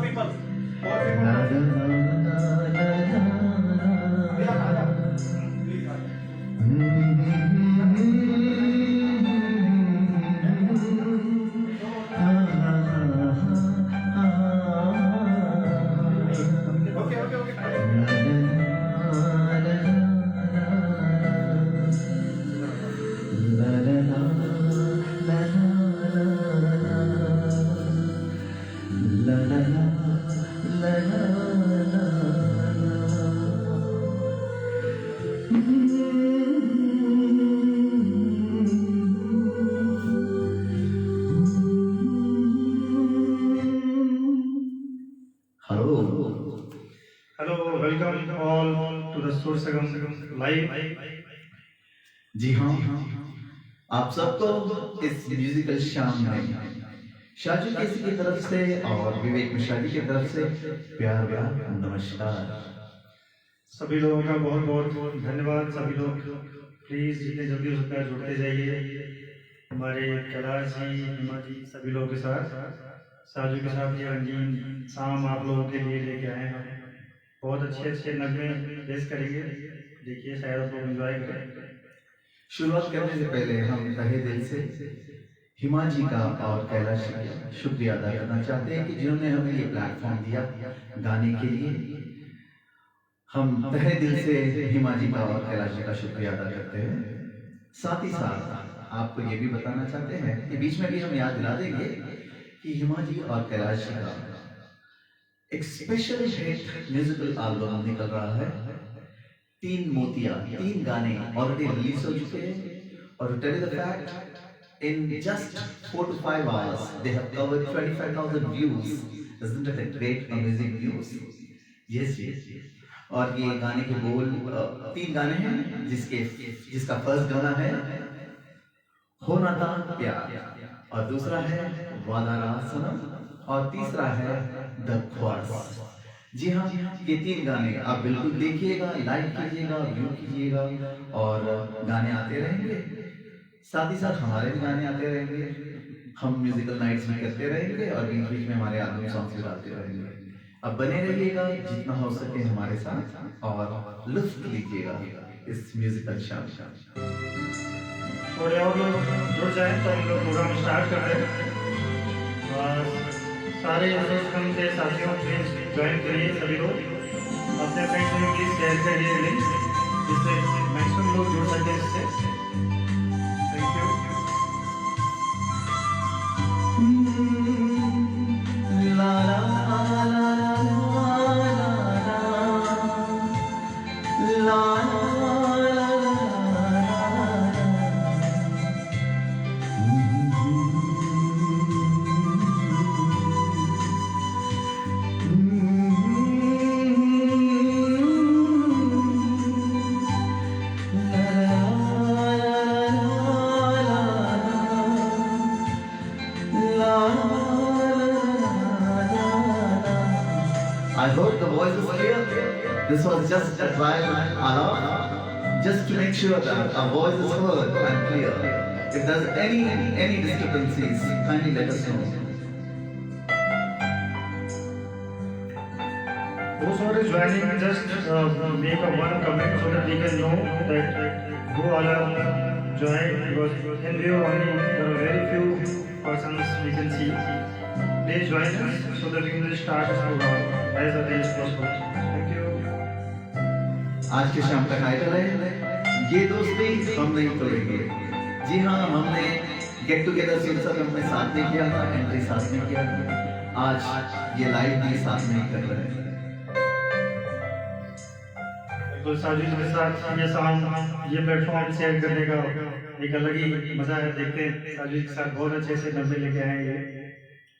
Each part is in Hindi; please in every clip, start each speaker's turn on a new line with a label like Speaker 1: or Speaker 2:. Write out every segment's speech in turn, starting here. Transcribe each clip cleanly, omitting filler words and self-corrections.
Speaker 1: people. More people.
Speaker 2: Hello, welcome all to the Sur Sagam live.
Speaker 3: जी हाँ, आप सबको इस म्यूजिकल शाम में शाजू केसी की तरफ से और विवेक मिश्रा जी की तरफ से प्यार प्यार नमस्कार।
Speaker 2: सभी लोगों का बहुत बहुत धन्यवाद। सभी लोग प्लीज जितने जल्दी हो सकता है जुड़ते जाइए हमारे कैलाश जी, हिमा जी, सभी लोगों के साथ। साजू के साथ ये रंगीन शाम आप लोगों के लिए लेके आए हैं। बहुत अच्छे अच्छे नगमे पेश करेंगे, देखिए शायद आप लोग एंजॉय करें।
Speaker 3: शुरुआत करने से पहले हम तहे दिल से हिमा जी का और कैलाश जी का शुक्रिया अदा करना चाहते हैं कि जिन्होंने हमें ये प्लेटफॉर्म दिया गाने के लिए। हम तहे दिल से हिमा जी का और कैलाश जी का शुक्रिया अदा करते हैं। साथ ही साथ आपको ये भी बताना चाहते हैं कि बीच में भी हम याद दिला देंगे कि हिमा जी और कैलाश जी का एक स्पेशल हिट म्यूजिकल एल्बम निकल रहा है। 3 मोतिया, 3 गाने ऑलरेडी रिलीज हो चुके हैं और to tell you the fact, in just 4 to 5 hours they have covered 25,000 views. Isn't it a great amazing news? Yes, yes, yes. और ये गाने के बोल 3 गाने हैं जिसका फर्स्ट गाना है होना था प्यार और दूसरा है वादा रहा सनम और तीसरा है द ख्वास। जी हाँ, ये 3 गाने आप बिल्कुल देखिएगा, लाइक कीजिएगा, व्यू कीजिएगा और गाने आते रहेंगे। साथ ही साथ हमारे भी गाने आते रहेंगे, हम म्यूजिकल नाइट्स भी करते रहेंगे और बीच बीच में हमारे एल्बम सॉन्ग्स भी डालते रहेंगे। अब बने रहिएगा जितना हो सके हमारे साथ और लुत्फ लीजिएगा इस म्यूजिकल शाम का।
Speaker 2: थोड़े और लोग जुड़ जाएं तो हम लोग प्रोग्राम स्टार्ट कर रहे हैं। और सारे हम के साथियों प्लीज ज्वाइन करिए। सभी लोग अपने फ्रेंड्स में प्लीज शेयर करिए लिंक, जिससे मैक्सिमम लोग जुड़ सके इससे। Thank you.
Speaker 3: ला ला ला ला ला I hope the voice is clear. This was just a trial alarm, just to make sure that our voice is heard and clear. If there's any discrepancies, kindly let us know.
Speaker 2: Those who are joining, just make a one comment so that we can know that who all are joined, because in view only there are very few persons we can see. Please join us so that we can start this program as early as possible. Thank you.
Speaker 3: आज के शाम का टाइटल है ये दोस्ती हम नहीं तोड़ेंगे। जी हाँ, हमने गेट टुगेदर सिलसिले में साथ में किया था, एंट्री साथ में किया था, आज ये लाइव भी साथ में ही कर रहे हैं।
Speaker 2: तो साजू के साथ ये शाम ये प्लेटफॉर्म शेयर करने का एक अलग ही मजा है। देखते हैं साजू के साथ बहुत अच्छे से नंबर लेके आएंगे।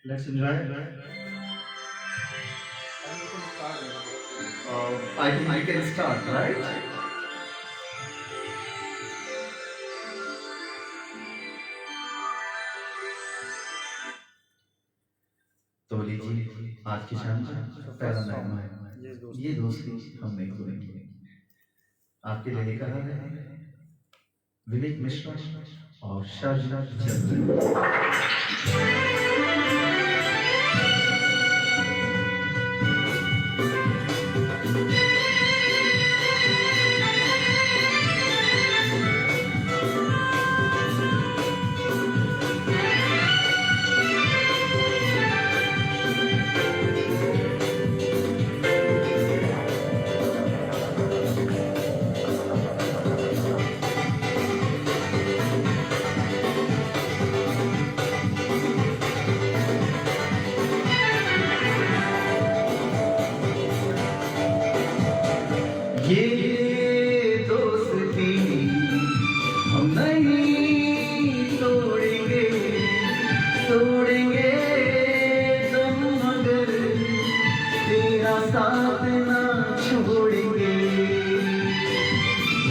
Speaker 2: Let's enjoy.
Speaker 3: I think I can start, right? तो लीजिए आज की शाम का पहला नगमा है ये दोस्ती हम नहीं तोड़ेंगे। आपके लिए लेकर आ रहे हैं विवेक मिश्रा और शारजा चंद्र। साथ ना छोड़ेंगे।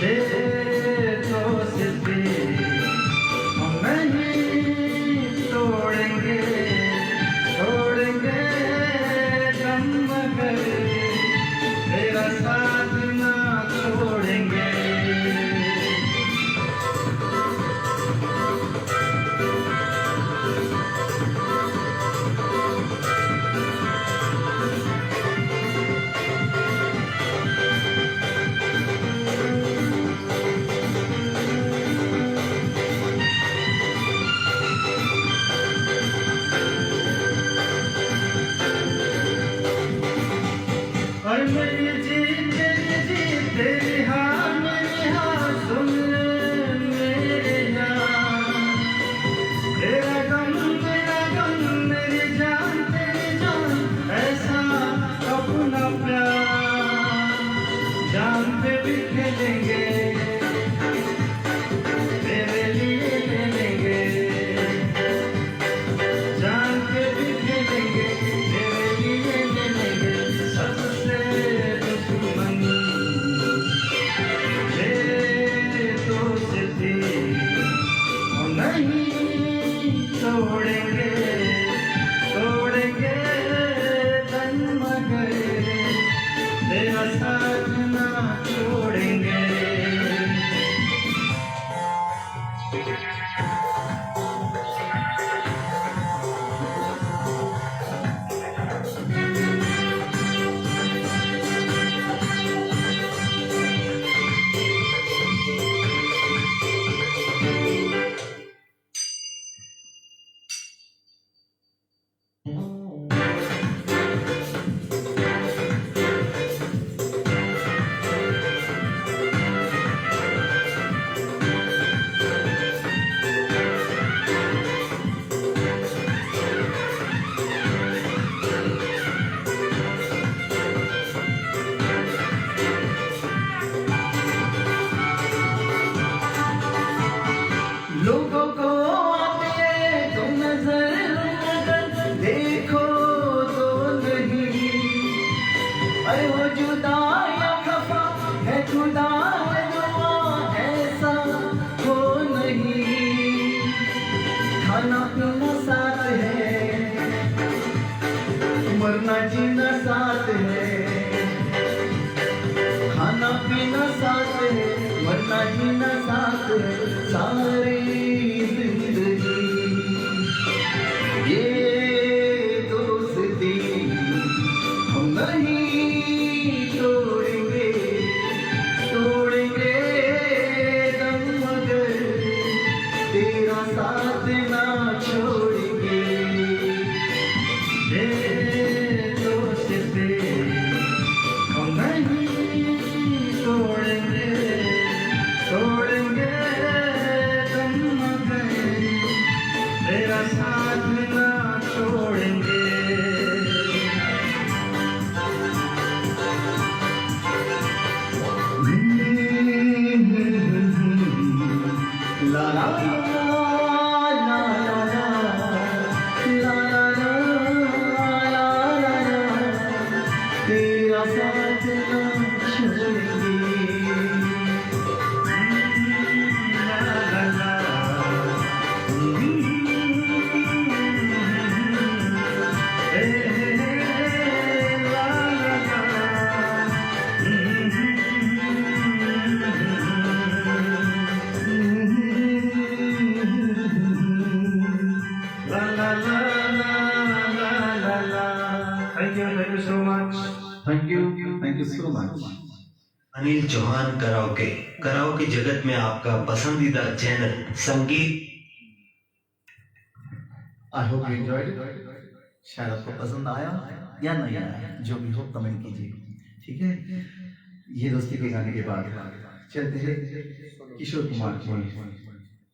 Speaker 2: ये दोस्ती हम नहीं तोड़ेंगे, तोड़ेंगे दम मगर तेरा साथ ना छोड़ेंगे। और मेरी जीत तेरी हार मेरी हार सुन मेरे यार, तेरा गम मेरी जान तेरी जान, ऐसा अपना प्यार जान पे भी खेलेंगे, तेरे लिए खेलेंगे, जान पे भी खेलेंगे, तेरे लिए खेलेंगे। सबसे दुश्मन ये दोस्ती हम नहीं तोड़ेंगे, तोड़ेंगे तन मगर तेरा साथ ना छोड़ेंगे।
Speaker 3: लोगों को आते तो नजर अगर देखो तो नहीं, अरे वो जुदा या खफा है खुदा है दुआ, ऐसा हो नहीं। खाना पीना साथ है, मरना जीना साथ है, खाना पीना साथ है, मरना जीना साथ है, सारी जिंदगी ये दोस्ती हम नहीं तोड़ेंगे, तोड़ेंगे दम मगर तेरा साथ ना छोड़ेंगे।
Speaker 2: ये दोस्ती हम नहीं तोड़ेंगे, तोड़ेंगे दम मगर तेरा साथ ना छोड़ेंगे।
Speaker 3: ला ला ला ला ला ला ला ला, तेरा साथ ना छोड़ेंगे।
Speaker 2: ला ला Thank you so much.
Speaker 3: Thank you so much.
Speaker 1: Anil Chauhan karaoke, karaoke जगत में आपका पसंदीदा channel Sangeet.
Speaker 3: I hope you enjoyed it. शायद आपको पसंद आया या नहीं आया, जो भी हो कमेंट कीजिए, ठीक है। ये दोस्ती के गाने के बाद चलते हैं किशोर कुमार की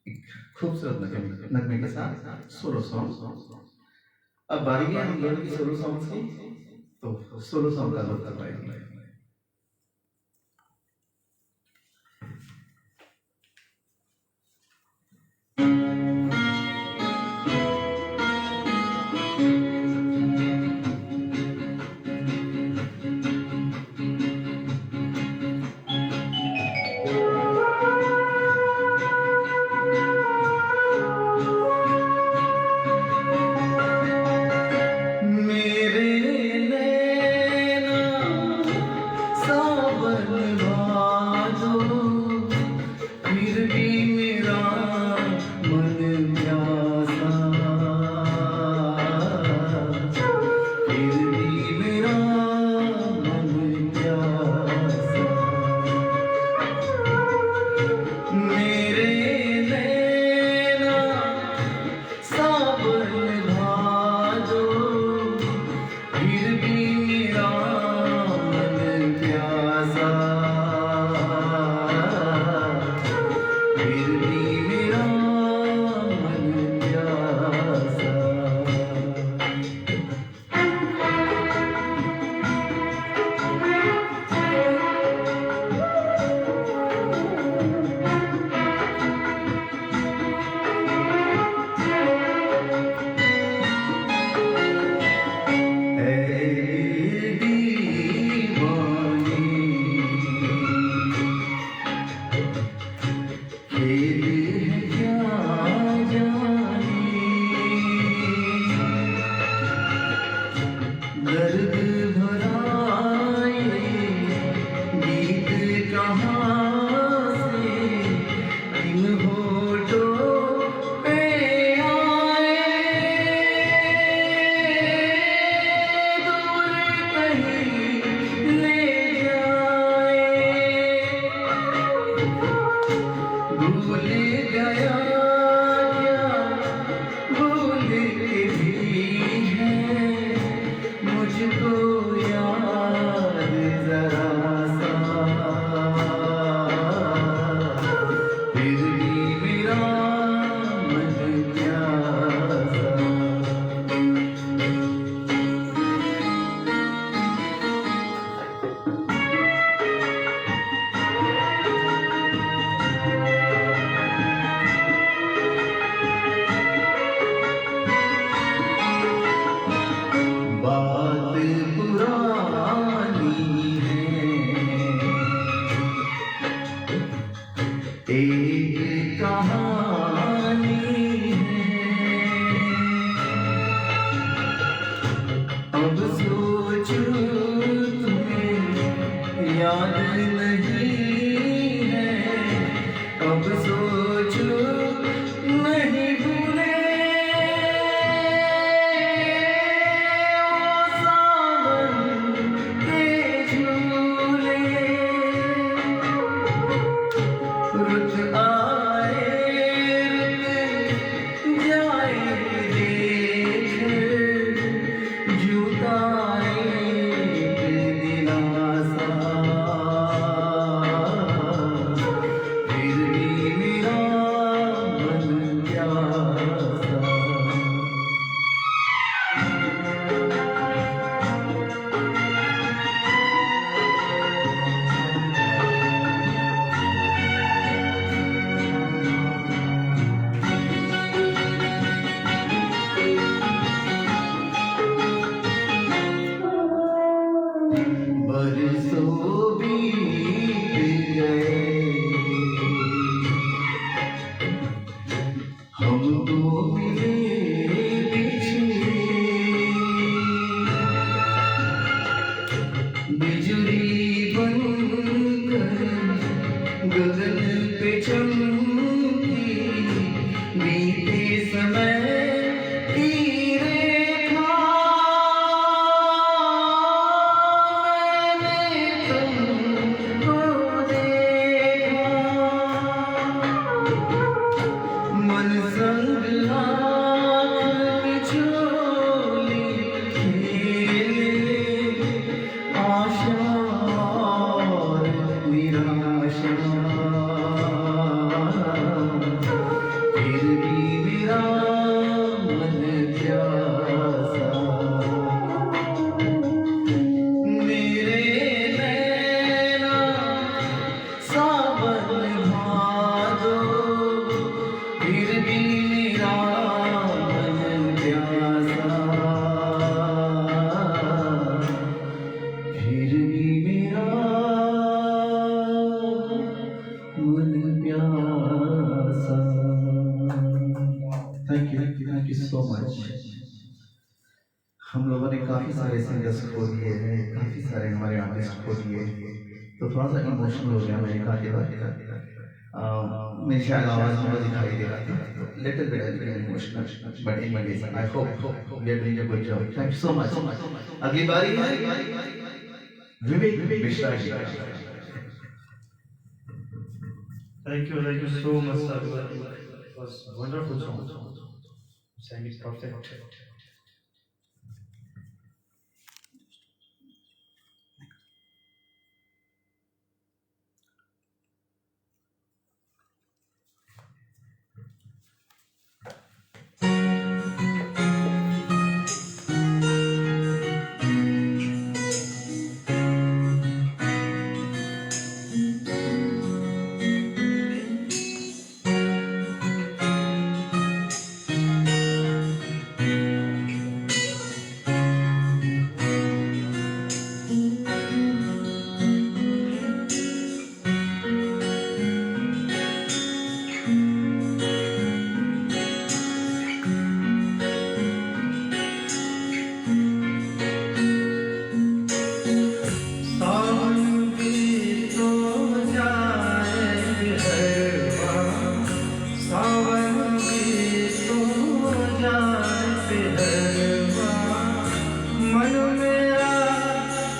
Speaker 3: एक खूबसूरत नगमे के साथ सोलो सॉन्ग। अब बारी है हम लोगों की सोलो सॉन्ग की, तो सोलो सॉन्ग का लुत्फ उठाएंगे। फिर भी मेरा मन प्यासा, फिर भी मेरा मन प्यासा। दर्द भरा ये गीत कहाँ से इन होठों पे आए, दूर कहीं ले जाए। भूल गया क्या भूलते भी है मुझको याद जरा सा, फिर भी मेरा मन प्यासा। बात पुरानी है, एक कहानी है। अब सोचूं तुम्हें याद नहीं है, अब सोचूं नहीं भूले रुत आए रुत जाए देख जुदाई दिलासा, फिर भी मेरा मन प्यासा। बरसों बीत गए हम तो मिले बिछड़े, बिजली बनकर गगन पे चमकी, बीते समय की रेखा मन संग आँख बिछोली खेले, आशा और निराशा, फिर भी मेरा मन प्यासा। मेरे नैना सावन भादो, फिर भी मेरा मन प्यासा, फिर भी मेरा मन प्यासा। Thank you so much. हम लोगों ने काफ़ी सारे सिंगर्स खो दिए हैं, काफ़ी सारे हमारे आर्टिस्ट खो दिए, तो थोड़ा सा इमोशनल हो गया मैंने गाते मेरी शायद आवाज़ में दिखाई दे रहा था, little bit emotional, but anyways I hope we are doing a good job. Thank you so much. अगली बारी है विवेक Mishra ji.
Speaker 2: Thank you so much, sir. It was wonderful song. Sang it perfect.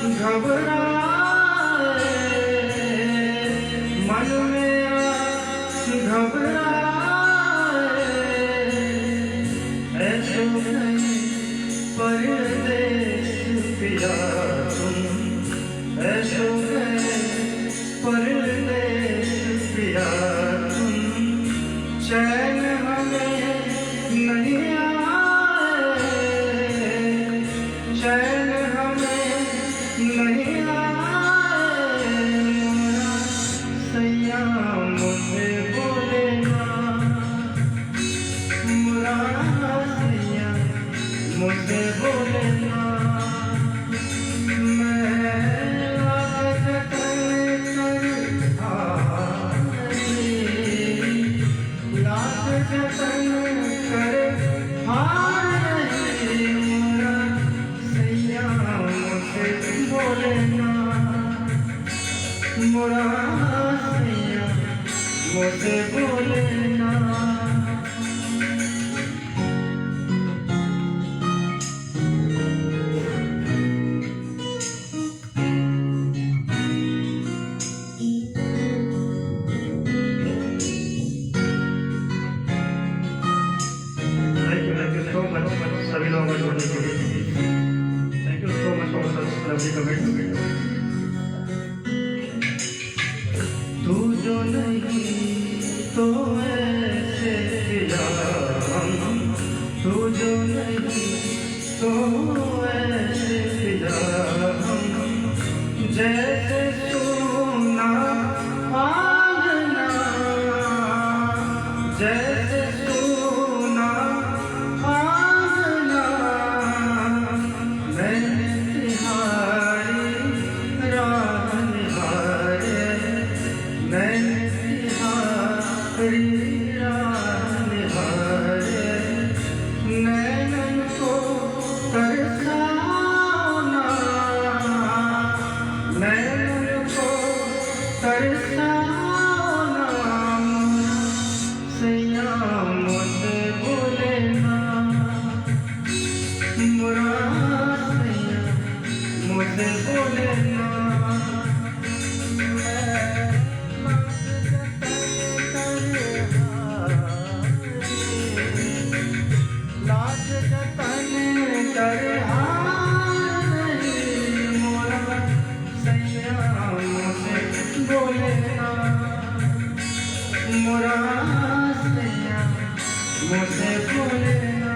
Speaker 2: घबराए, मन मेरा घबराए, ऐसे नहीं परदेश पिया तुम, ऐसे नहीं परदेश पिया तुम, चैन हमें नहीं आए, चैन हमें नहीं आए, मोरा सैया मुझे बोले ना, मोरा सैया मुझे बोले ना, मैं लाज जतन कर हारी, लाज जतन कर हारी, मोरा सैया मुझे बोले ना, मोरा सैया मुझे बोले ना। Thank you so much सभी लोगों को जोड़ने के लिए। Thank you so much for such lovely comments. तू जो नहीं तो ऐसे पिया हम, तू जो नहीं तो ऐसे पिया हम, जैसे सोना आंगना, जैसे सोना आंगना, मैंने तिहारी राह निहारे, मैंने तिहारी राह निहारे, नैनन को तरसाना, नैनन को तरसाना, सैया मुझे बोले ना, मोरा सैया मुझे बोले ना, लाज जतन कर हारी, मोरा सैया मुझे बोले ना, मोरा सैया मुझे बोले ना।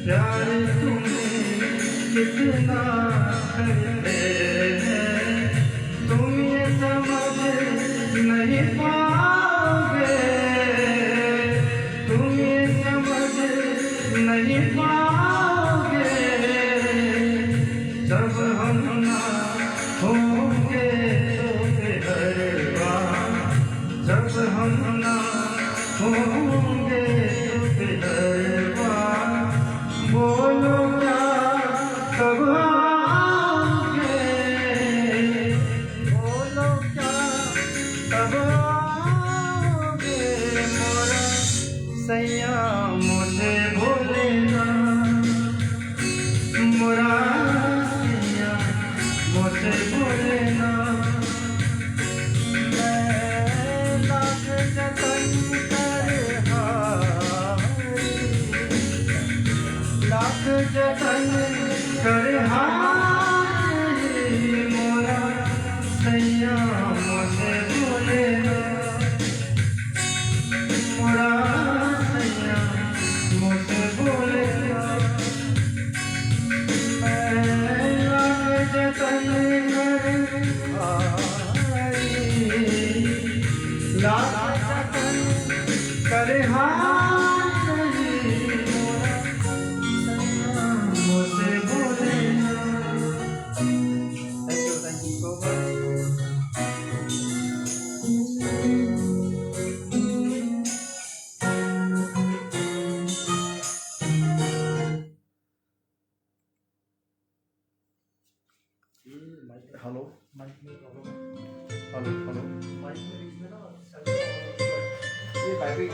Speaker 2: प्यार तुम्हें कितना करते हैं, तुम ये समझ नहीं पाओगे, तुम ये समझ नहीं पाओगे, जब हम ना होंगे हर बार, जब हम ना होंगे हर बार, बोलो क्या कब आओगे, बोलो क्या कब आओगे, मोरा सैया मुझे बोले ना, मोरा सैया मुझे बोले ना, मैं करे हाथ मुझसे बोले ना। Thank you so much.
Speaker 3: Hello hello hello ये battery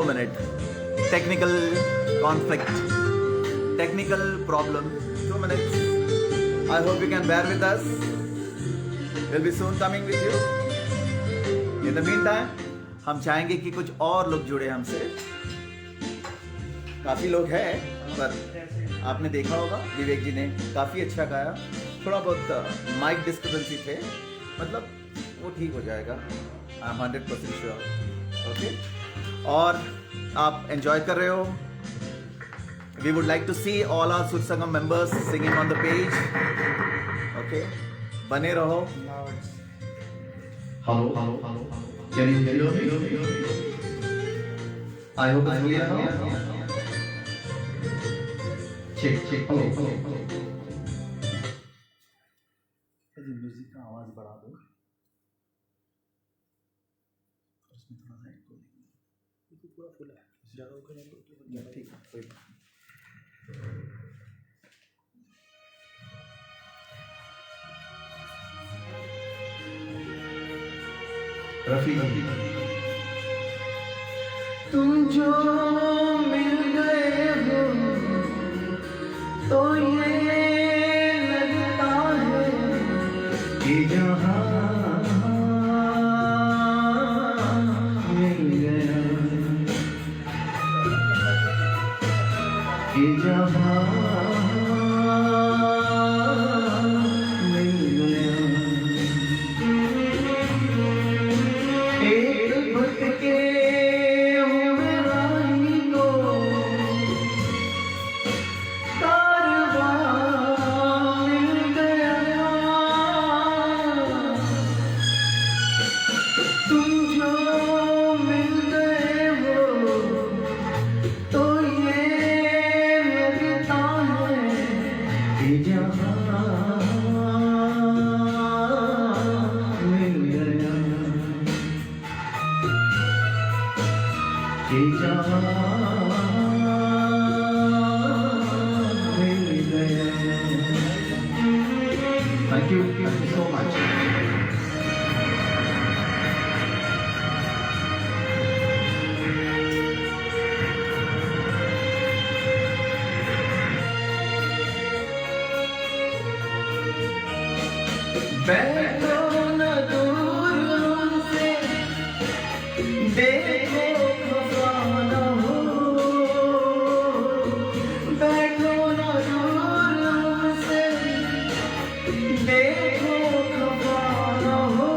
Speaker 3: minute technical conflict technical problem 2 minutes I hope you can bear with us we'll be soon coming with you in the meantime हम चाहेंगे कि कुछ और लोग जुड़े हमसे काफी लोग हैं पर आपने देखा होगा विवेक जी ने काफी अच्छा गाया थोड़ा बहुत माइक डिस्टर्बेंसी थे मतलब वो ठीक हो जाएगा आई एम 100% श्योर ओके और आप एंजॉय कर रहे हो we would like to see all our Sur Sangam members singing on the page okay बने रहो hello hello hello can you hear me I hope it's clear now check check hello music का आवाज बढ़ा दो उसमें थोड़ा सा एक पूरा फुल है ज़्यादा होकर नहीं ठीक है कोई रफी तुम जो मिल गए हो तो ये लगता है कि जहाँ मिल गया कि जहाँ मिल गया एक भटके हुए राही को कारवां मिल गया तुम जो मिल गए हो तो ये लगता है कि जहाँ मिल गया कि जहाँ मिल गया थैंक यू सो मच बैठो न दूर हमसे देखो खफा न हो बैठो न दूर हमसे देखो खफा न हो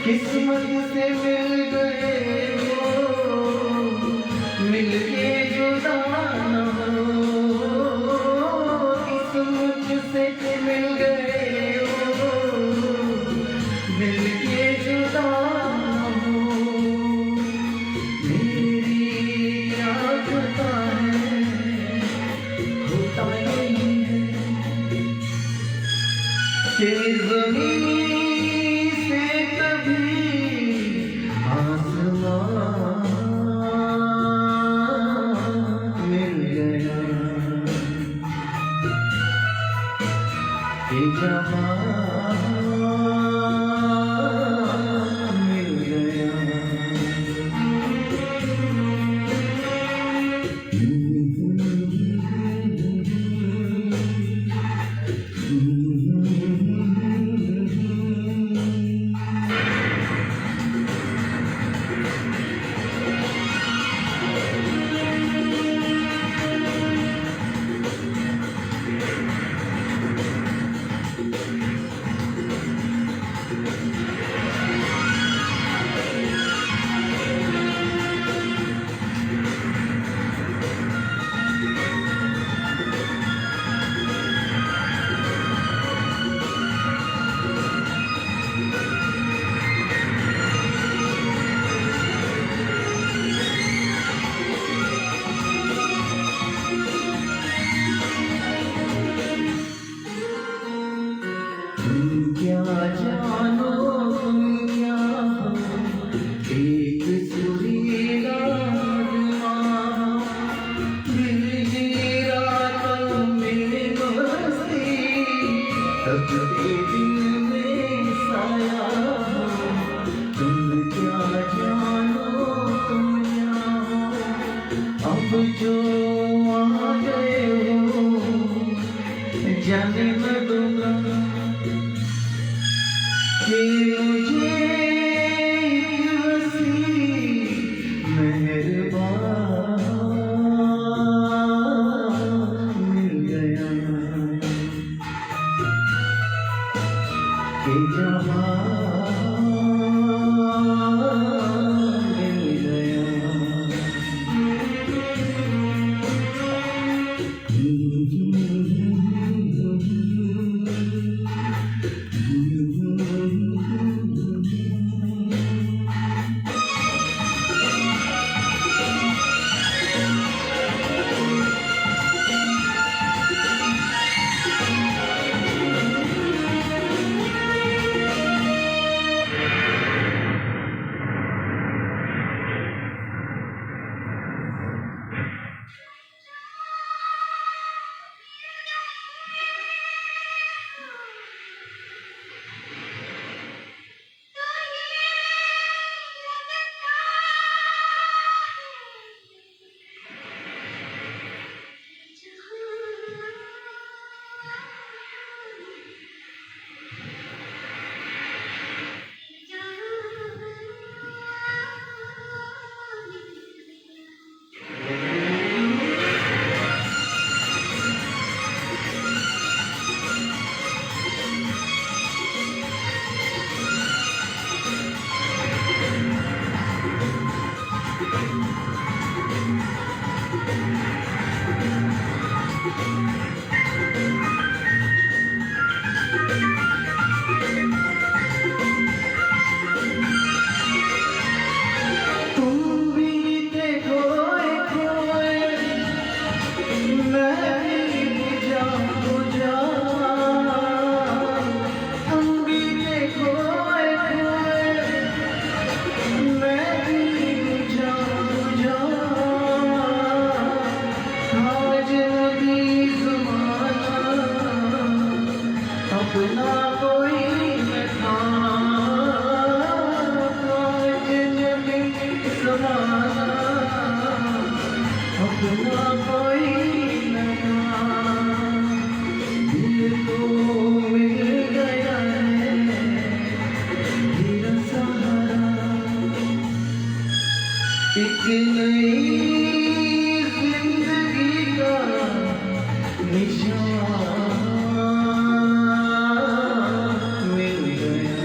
Speaker 3: किस्मत से मिल गए हो मिल के जुदा न हो किस्मत से मिल गए हो मिल के जुदा हो मेरी आदत है होता नहीं है कि ज़मीन से कभी आसमान मिल गया कि जहाँ एक नई जिंदगी का निशान मिल गया।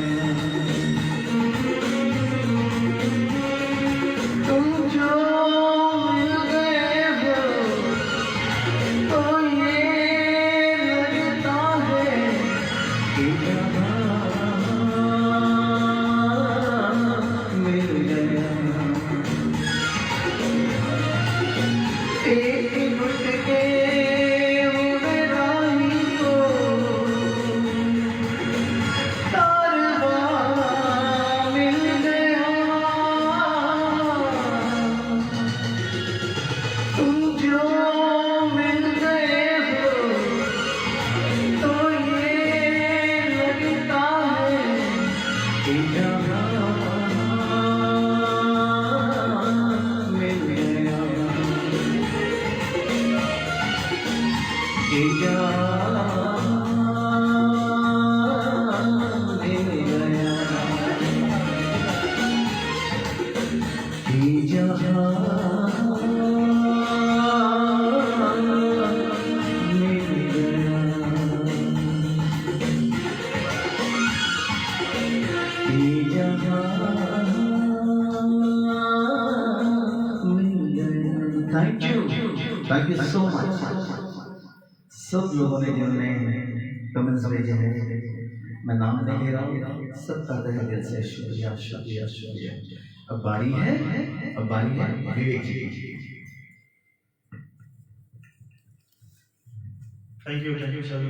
Speaker 3: तुम जो मिल गए हो तो ये लगता है कि जहां मिल गया। एक घुट के हुए राही को कारवां मिल गया। तुम जो मिल गए हो तो ये लगता है कि जहां मिल गया। कि जहां मिल गया। कि जहां मिल गया। कि जहां मिल गया। थैंक यू सो मच सब लोगों ने जिन्होंने कमेंट्स भेजे हैं। मैं नाम नहीं ले रहा हूँ, सबका तहे दिल से शुक्रिया शुक्रिया शुक्रिया। अब बारी है विवेक जी की।
Speaker 2: थैंक यू शालू।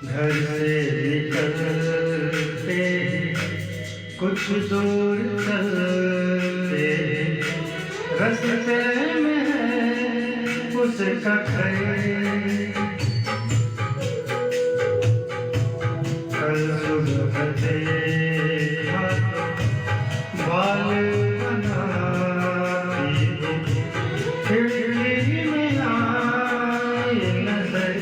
Speaker 2: घर से निकलते कुछ दूर चलते रास्ते में है उसका घर। कल सुबह देखा बाल बनाती खिड़की में आई नजर।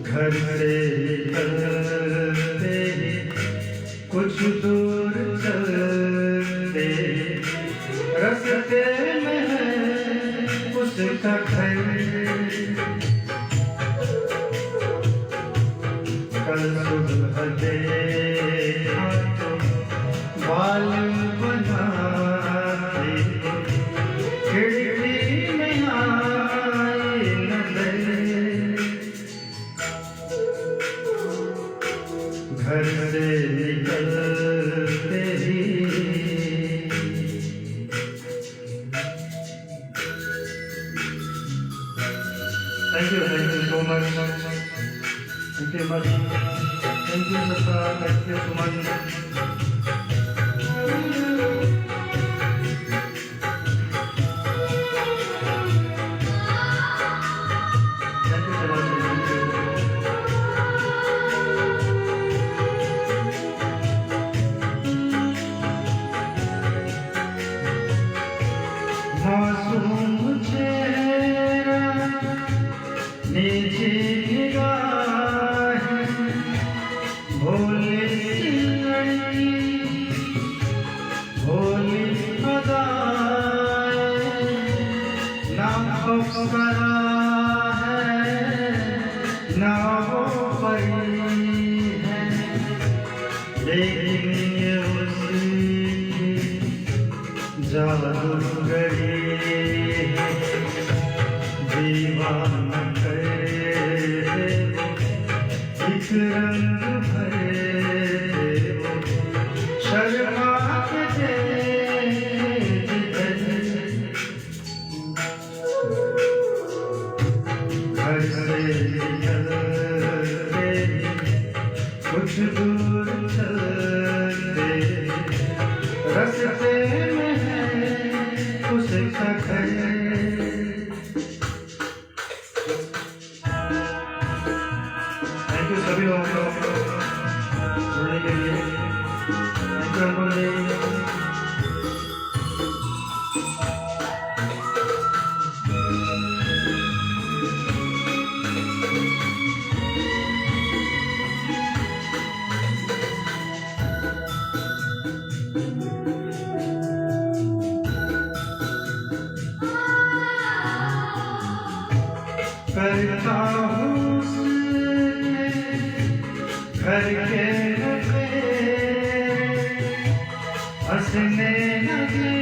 Speaker 2: घर से निकलते कुछ दूर चलते रास्ते में है उसका घर। कल सुबह देखा तो बाल बनाते खिड़की में आई नजर। घर से निकलते ही thank you so much. Thank you sir. Thank you so much. मासूम चेहरा नीचे निगाह भोले सी लड़की जादूगरी दीवाना करे एक रंग भरे शर्मा के घर से निकलते कुछ दूर चलते रास्ते में है उसका घर। थैंक यू सभी लोगों को जुड़ने के लिए। थैंक यू अनुपम जी। करता हूँ घर के हंसने लगे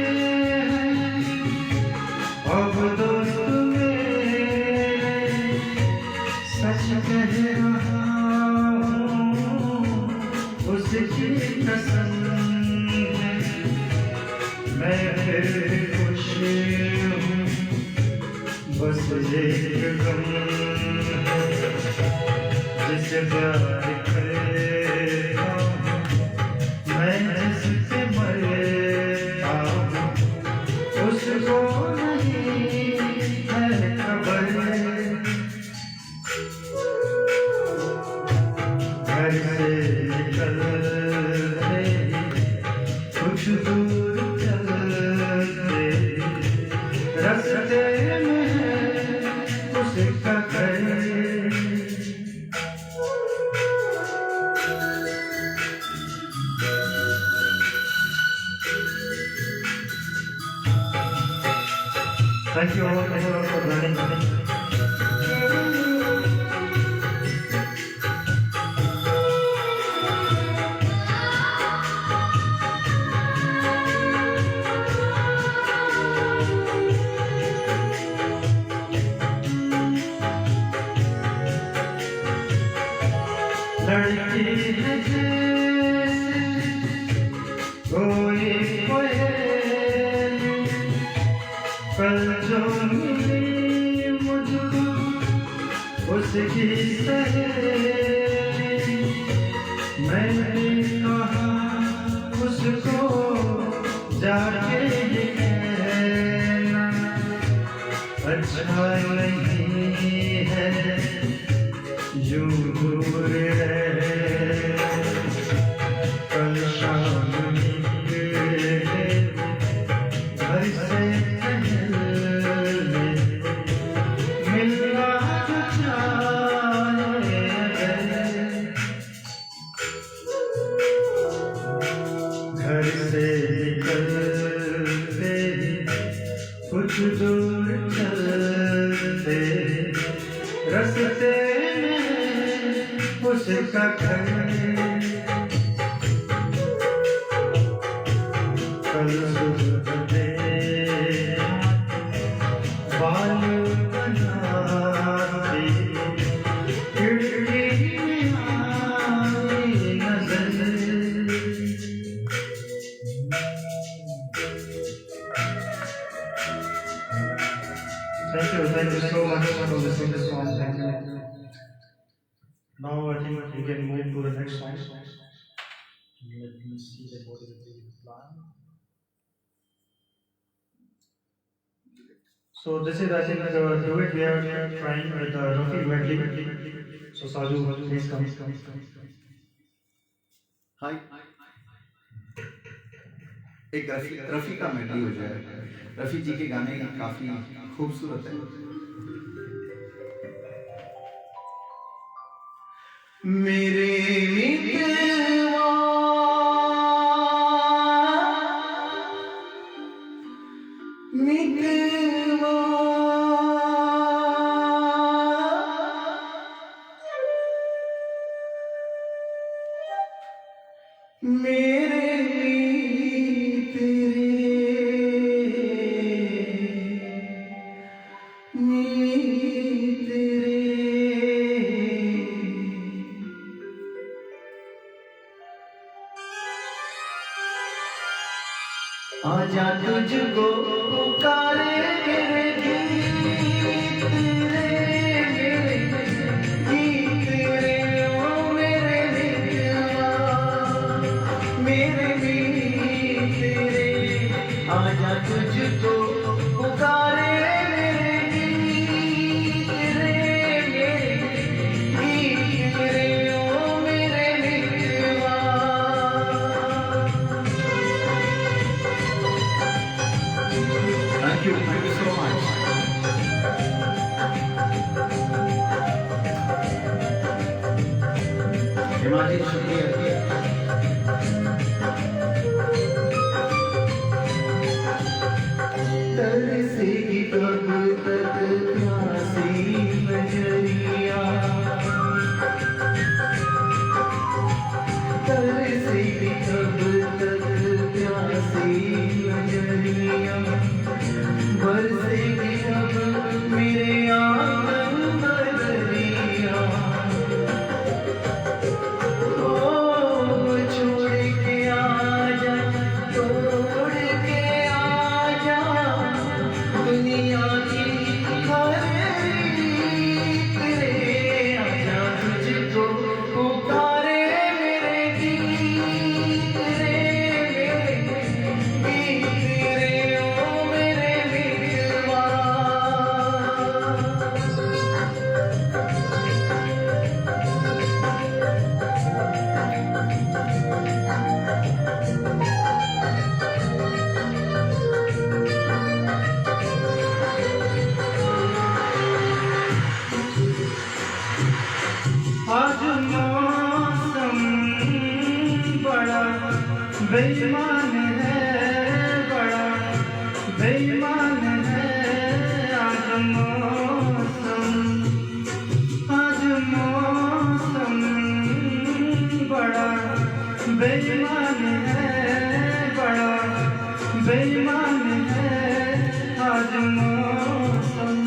Speaker 2: अब दोस्त मेरे सच कह रहा हूँ उसकी कसम है मैं फिर खुश हूँ बस एक गम जिसे प्यार करता मैं जिससे मरता उसको नहीं है खबर। घर से निकलते कुछ दूर चलते रास्ते में उसका घर। Thank you all for running. लड़की है कोई कल जो मिली मुझको उसकी सहेली मैंने कहा उसको जाके कहना अच्छा नहीं है यूं दूर रहे। कल शाम निकले घर से मिलना चाहे घर से निकलते कुछ दूर चलते रास्ते में उसका घर। कल सुबह बाल बनाती खिड़की में आई नजर। Thank you so much for listening to this song. Thank you. Now I think we can move to the next song. Let me see what is the plan. So this is I think the duet we are trying with Rafi medley. So Saju, please come.
Speaker 3: हाय एक रफ़ी का मेडली हो जाए। रफ़ी जी के गाने काफ़ी खूबसूरत है। मेरे मित्रवा मित्रवा मेरे तेरे आजा तुझको पुकारे मेरे गीत रे ओ मेरे मिलवा मेरे मीत रे आजा तुझको पुकारे मेरे गीत रे ओ मेरे मिलवा। Thank you so much. हिमाजी शुक्रिया। तरसेगी कब तक प्यासी नजरिया तरसेगी कब तक प्यासी नजरिया बरसेगी अब मेरे आंगन बदरिया ओ छोड़ के आजा तोड़ के आजा दुनिया की हर रीत रे आजा तुझको पुकारे मेरे गीत रे ओ मेरे मिलवा।
Speaker 2: आज मौसम बड़ा बेईमान है बड़ा बेईमान है आज मौसम बड़ा बेईमान है बड़ा बेईमान है आज मौसम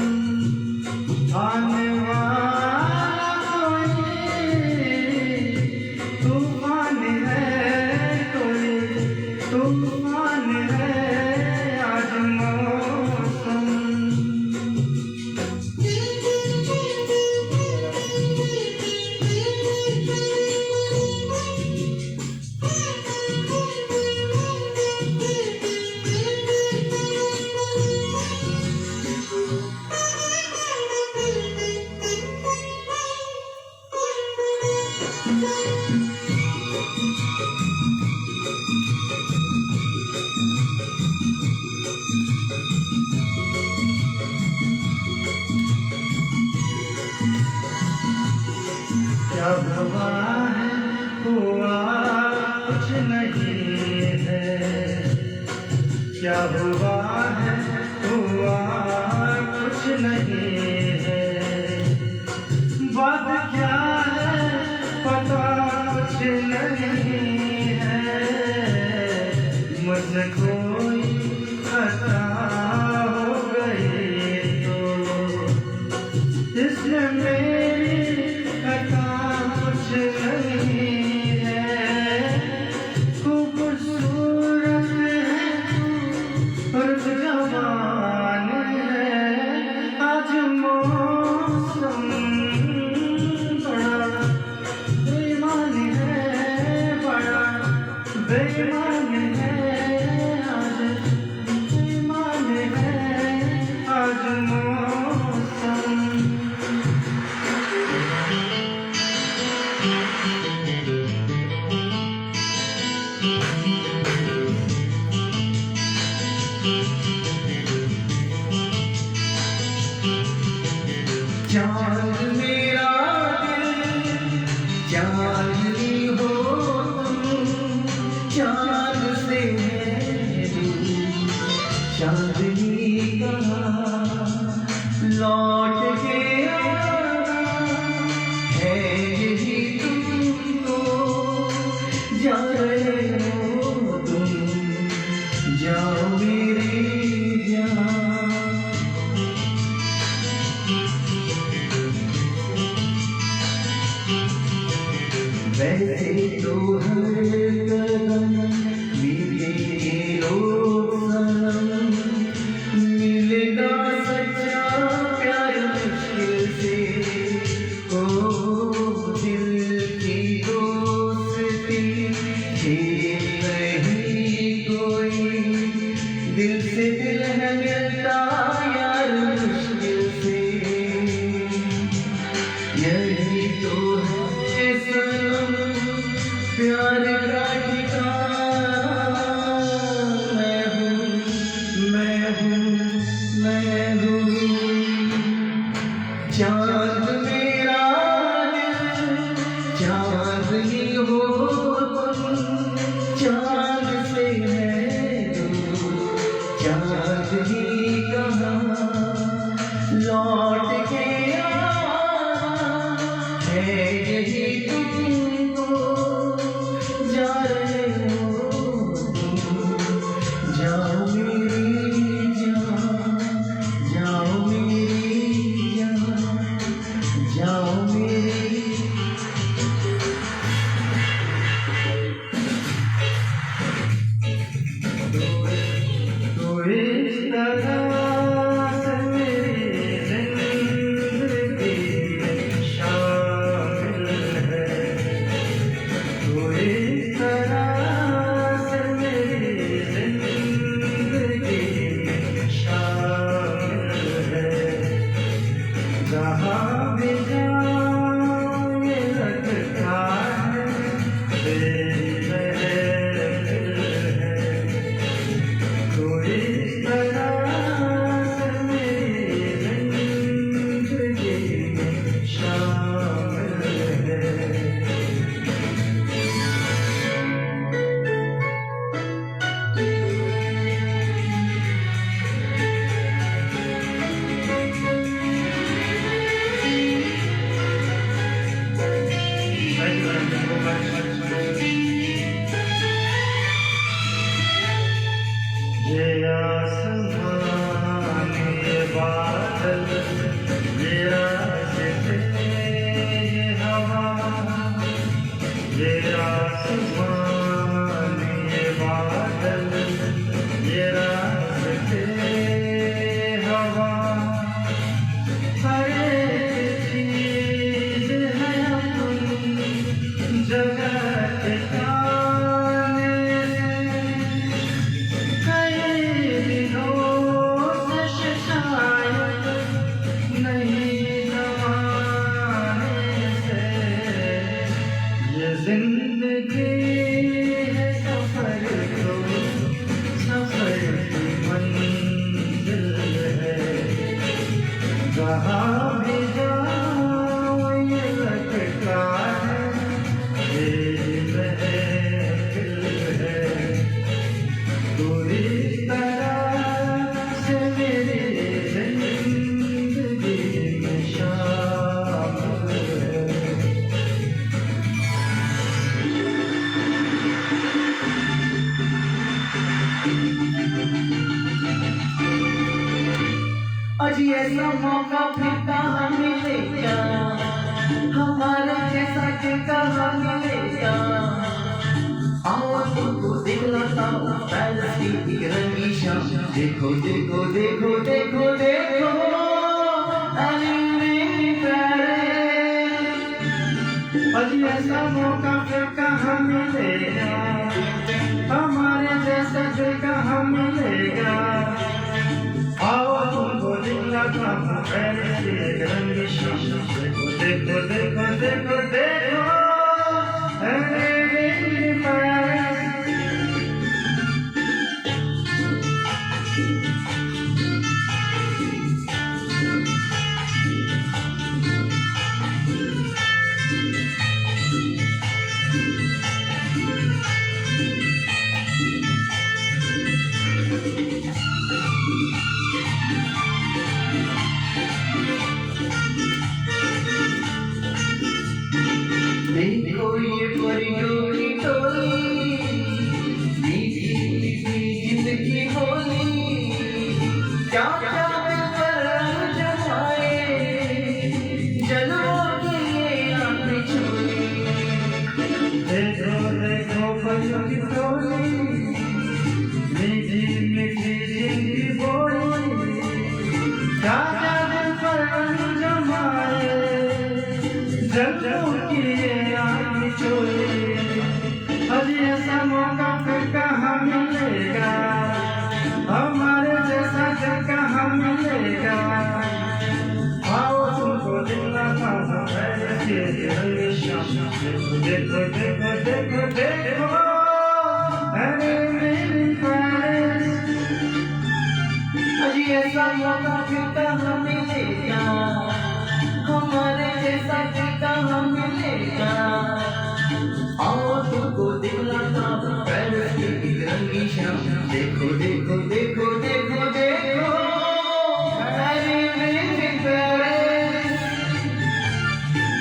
Speaker 2: आने वाला तूफान है आज मौसम। क्या हुआ है हुआ कुछ नहीं है क्या हुआ है हुआ कुछ नहीं है बात क्या है पता कुछ नहीं है मुझसे कोई खता हो गई तो इसमें मेरी खता कुछ नहीं है खूबसूरत है और जवान है आज मौसम बड़ा बेईमान है बड़ा बेईमान है आज बेईमान है आज मौसम। चांद मेरा दिल चांदनी हो तुम चांद से है दूर चांदनी कहाँ लौट के आना है यही तुमको जा रहे हो तुम जाओ मेरी जान
Speaker 3: दिल से दिल है मिलता यार मुश्किल से, यही तो है सनम प्यार का ठिकाना। मैं हूँ मैं हूँ मैं हूँ चाँद मेरा दिल, चाँदनी हो तुम, चाँद से है दूर, चाँदनी कहाँ लौट के आना है, यही तुमको जा रहे हो तुम। जाओ मेरी जान, जाओ मेरी जान, जाओ मेरी। तो इस तरह से मेरी जिंदगी में शामिल है, तो इस तरह से मेरी जिंदगी में शामिल है। जहाँ भी जाऊँ ये लगता है तेरी महफिल है, तो इस तरह से मेरी जिंदगी में शामिल है। ये आसमान ये बादल ये रास्ते ये हवा, ये आसमान ये बादल ये रास्ते हवा, हर एक चीज है अपनी जगह ठिकाने से। कई दिनों से शायद नहीं ज़माने से, ये जिंदगी है सफर तो सफर की मंजिल है। जहाँ भी जाओ ये लगता है तेरी महफिल है, तो इस तरह से मेरी जिंदगी में शामिल है। अजी ऐसा मौका फिर कहाँ मिलेगा, हमारे जैसा के कहाँ मिलेगा। आओ तुमको दिखलाता हूँ पैलेस की रंगी शाम, देखो देखो देखो देखो देखो अली पैलेस। अजी ऐसा मौका फिर कहाँ मिलेगा, हमारे जैसा के कहाँ मिलेगा। आओ तुमको दिखलाता हूँ पैलेस की रंगी शाम, देखो देखो देखो देखो देखो अली पैलेस।
Speaker 2: मिलेगा, आओ तुमको दिखलाता हूँ ऐसे रंग शाम। देखो देखो देखो देखो अरे मेरी प्यारी,
Speaker 3: अजी ऐसा मौका फिर कहाँ मिलेगा, हमारे जैसा फिर कहाँ मिलेगा, आओ तुमको दिखलाता हूँ पेरिस की एक रंगी शाम। देखो देखो देखो देखो देखो अरे मेरी पेरिस,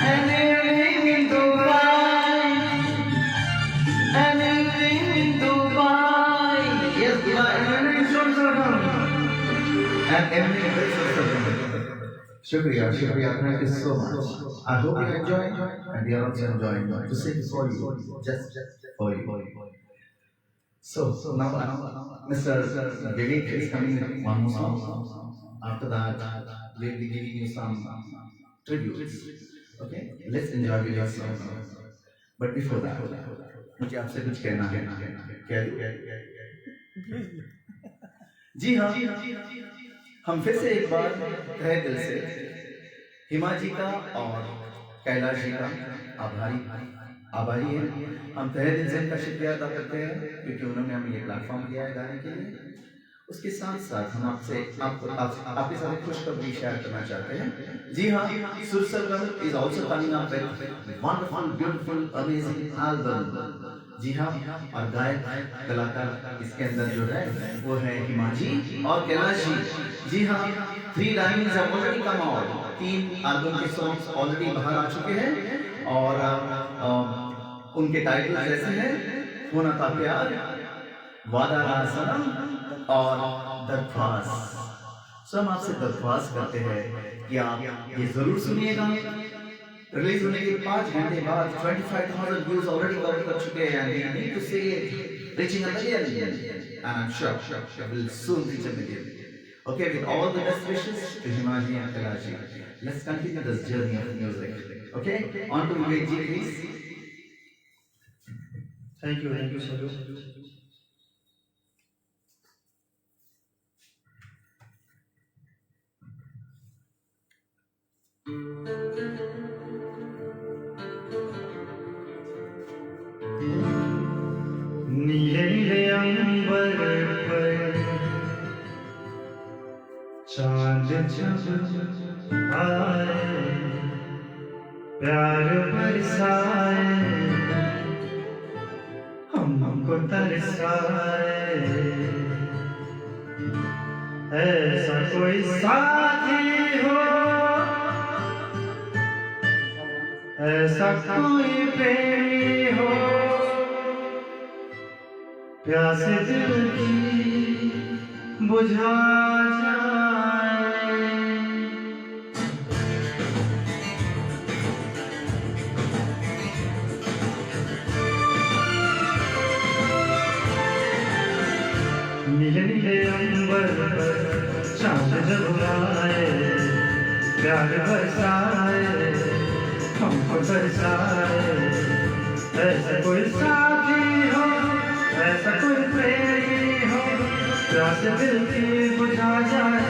Speaker 3: अरे मेरी दुबई, अरे मेरी Dubai, yes Dubai, and everything very Shukriya, Shukriya, thank you so much. I hope you enjoy and we are also enjoying to sing for you, just for you. So now Mr. Vivek is coming with one more song. After that, we'll be giving you some tributes. Okay, let's enjoy with your song. But before that, मुझे आपसे कुछ कहना है, कह दूं? जी हाँ, हम फिर से एक बार तहे दिल से हिमा जी का और कैलाश जी का आभारी हैं। हम तहे दिल से उनका शुक्रिया अदा करते हैं क्योंकि उन्होंने हमें ये प्लेटफॉर्म दिया है गाने के लिए। उसके साथ साथ हम आपके साथ खुशखबरी शेयर करना चाहते हैं। जी हाँ, Sursargam is also coming up with wonderful beautiful amazing album. जी हाँ, और गायक कलाकार इसके अंदर जो है वो है हिमा जी और कैलाश जी। जी हाँ, 3 diamonds have already come out, 3 album के सॉन्ग्स ऑलरेडी बाहर आ चुके हैं और उनके टाइटल्स ऐसे हैं, होना था प्यार, वादा रहा सनम और दरख्वास्त। हम आपसे दरख्वास्त करते हैं कि आप ये जरूर सुनिएगा। रिलीज होने के 5 घंटे बाद 25,000 व्यूज ऑलरेडी कवर कर चुके हैं and we need to see it reaching a million and I'm sure it will soon reach a million. Okay, with all the best wishes to Himaji and Kailash ji, let's continue this journey of music. Okay, on to Vivek ji please.
Speaker 2: Thank you so much. नीले नीले अंबर पर चांद जब आए, प्यार बरसाए, हमको तरसाए, ऐसा कोई साथी हो, ऐसा कोई प्रेमी हो, प्यास दिल की बुझा जाए। नीले नीले अंबर पर चांद जब आए, प्यार बरसाए, हमको तरसाए, ऐसा कोई साथी हो, ऐसा कोई प्रेमी हो, प्यास दिल की बुझा जाए।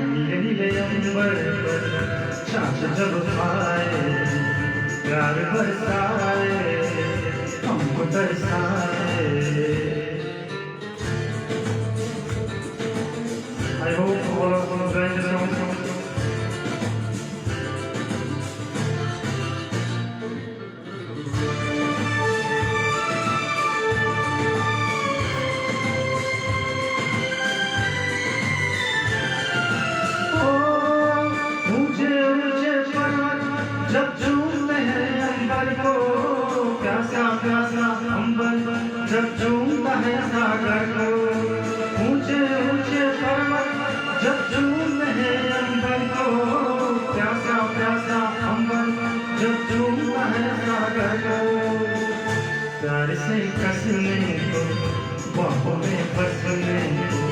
Speaker 2: नीले नीले अंबर पर चांद जब आए, प्यार बरसाए, हमको तरसाए। I hope all of you enjoy the song. जब झूमते हैं अंबर को, प्यासा प्यासा अंबर जब झूमता है सागर को, ऊंचे ऊंचे पर्वत जब झूमते हैं अंबर को, प्यासा प्यासा अंबर जब झूमता है सागर को, प्यार से कसने को, बाहों में बसने को,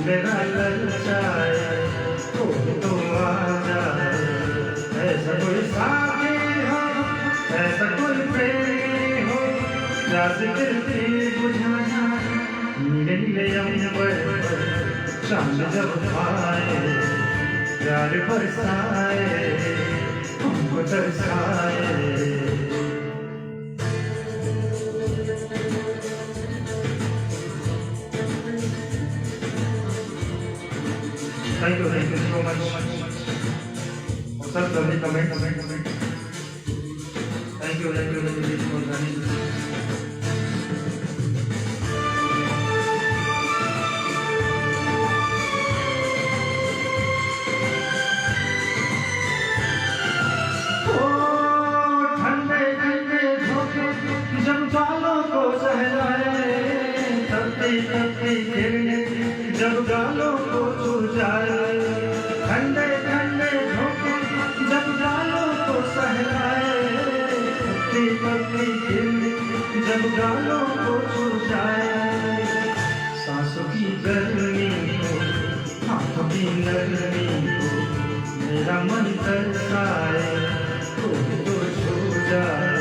Speaker 2: मेरा ललचाए तो आ जाए। ऐसा कोई साथी हो, ऐसा कोई प्रेमी हो, प्यास दिल की बुझा जाए। नीले नीले अंबर पर चांद जब आए प्यार बरसाए हमको तरसाए। Thank you so much. और सब comment thank you for joining. ठंडे ठंडे झोंके जब गालों को सहलाए, तपती तपती किरणें जब गालों को छू जाए। ठंडे ठंडे झोंके जब गालों को सहलाए, तपती तपती किरणें जब गालों को छू जाए। सांसों की गर्मी को हाथों की नरमी को मेरा मन तरसाए, तो छू जाए।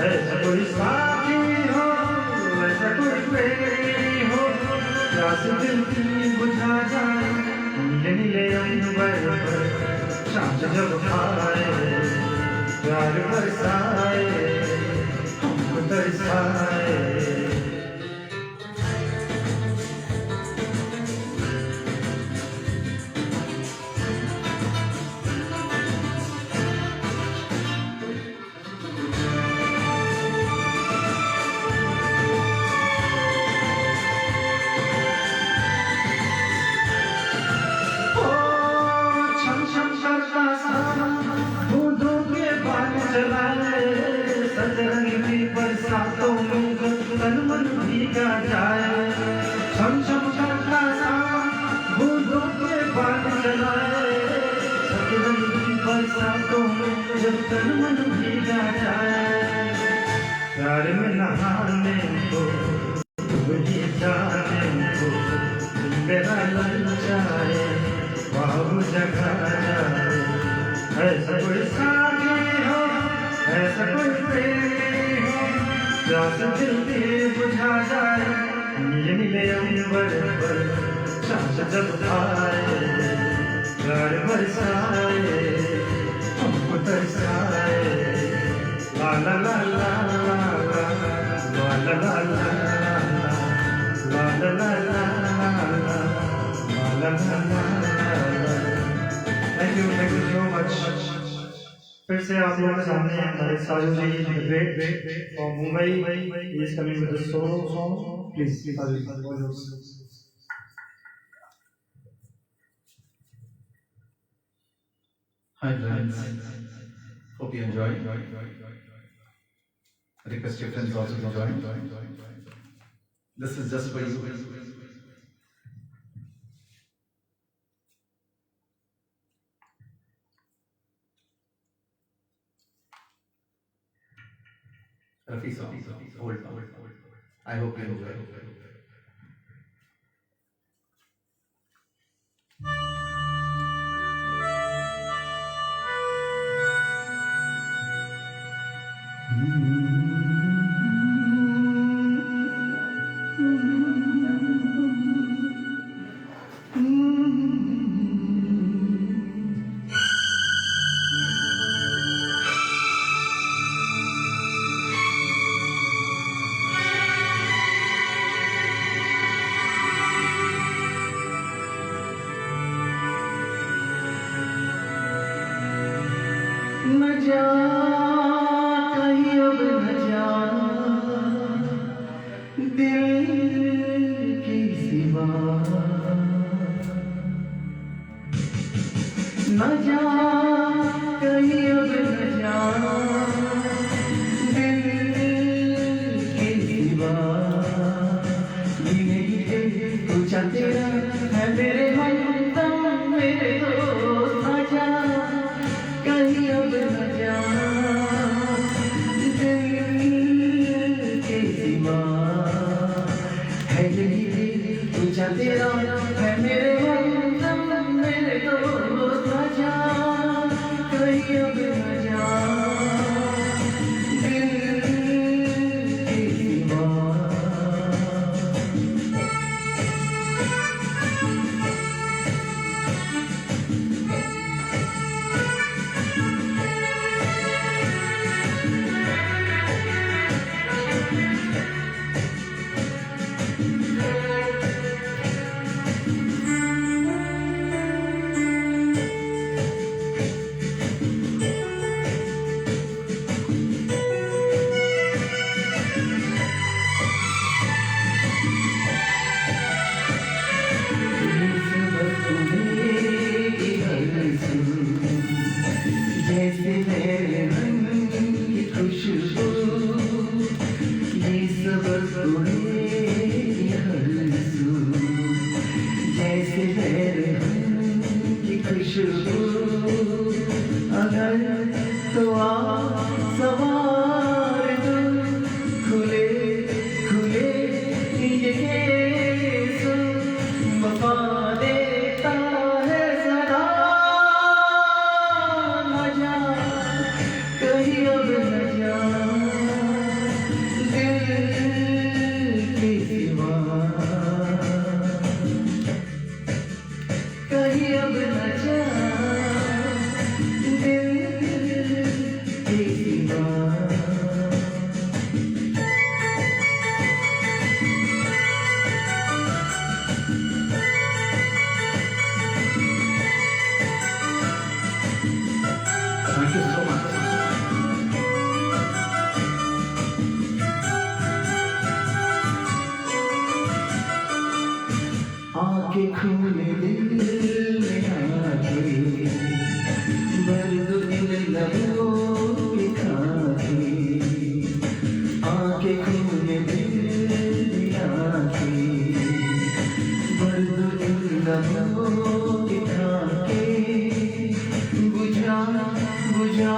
Speaker 2: ऐसा कोई साथी हो, ऐसा कोई प्रेमी हो, प्यास दिल की बुझा जाए। नीले नीले अंबर पर चांद जब आए, प्यार बरसाए हमको तरसाए। बरसातों में तन मन भीगा जाए, छम छम करता सावन बूंदों के बाल जलाए। सतरंगी बरसातों में जब तन मन भीगा जाए, प्यार में नहाने को डूबी जाने को मेरा ललचाए, बाबू जगा जाए। ऐसा कोई साथी हो, ऐसा कोई प्रेमी हो, प्यास दिल की बुझा जाए। नीले नीले अंबर पर चांद जब आए, प्यार बरसाए हमको तरसाए। ला ला ला ला ला ला ला ला ला ला ला ला ला ला। Thank you so much. फिर से आप लोगों के सामने हमारे साजू जी ग्रेट और Mumbai is coming with the solo song. Please Saju.
Speaker 3: Hi friends, hope you enjoy. Request your friends also to join. This is just for you. Rafi song, old song. I hope you enjoy. न जा कहीं अब न जा दिल की सिवा, न जा कहीं अब न जा दिल की सिवा। जीने की पूछा तेरा है मेरे हमदम मेरे दोस्त, न जा कहीं अब न जा दिल के सिवा। है यही पूछा तेरा है मेरे हमदम मेरे दोस्त, न जा कहीं अब न जा दिल के सिवा। खुशबू अगर तो आ सवार दो खुले खुले ये केस वफा देता है सदा न जा कहीं अब न जा दिल की सिवा कहीं अब न जा दिल की सिवा Thank you so much. आके खूने दिल में आके भर दो दिल लबों के खाके आके खूने दिल में आके भर दो दिल लबों के खाके बुझा बुझा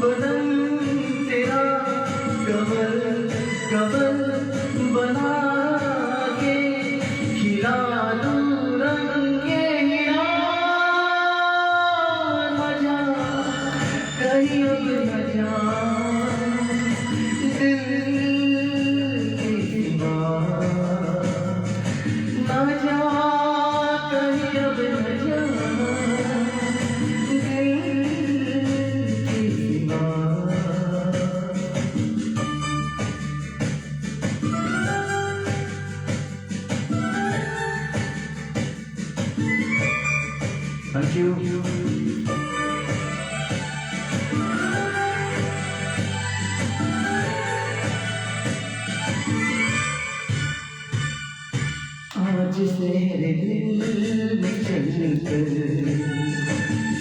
Speaker 3: बदन तेरा कमल कमल बना के खिला दूं रंगे हिला न जा कहीं अब न जा दिल की सिवा न जा कहीं अब न जा दिल की सिवा Thank you. आज तेरे दिल में चलकर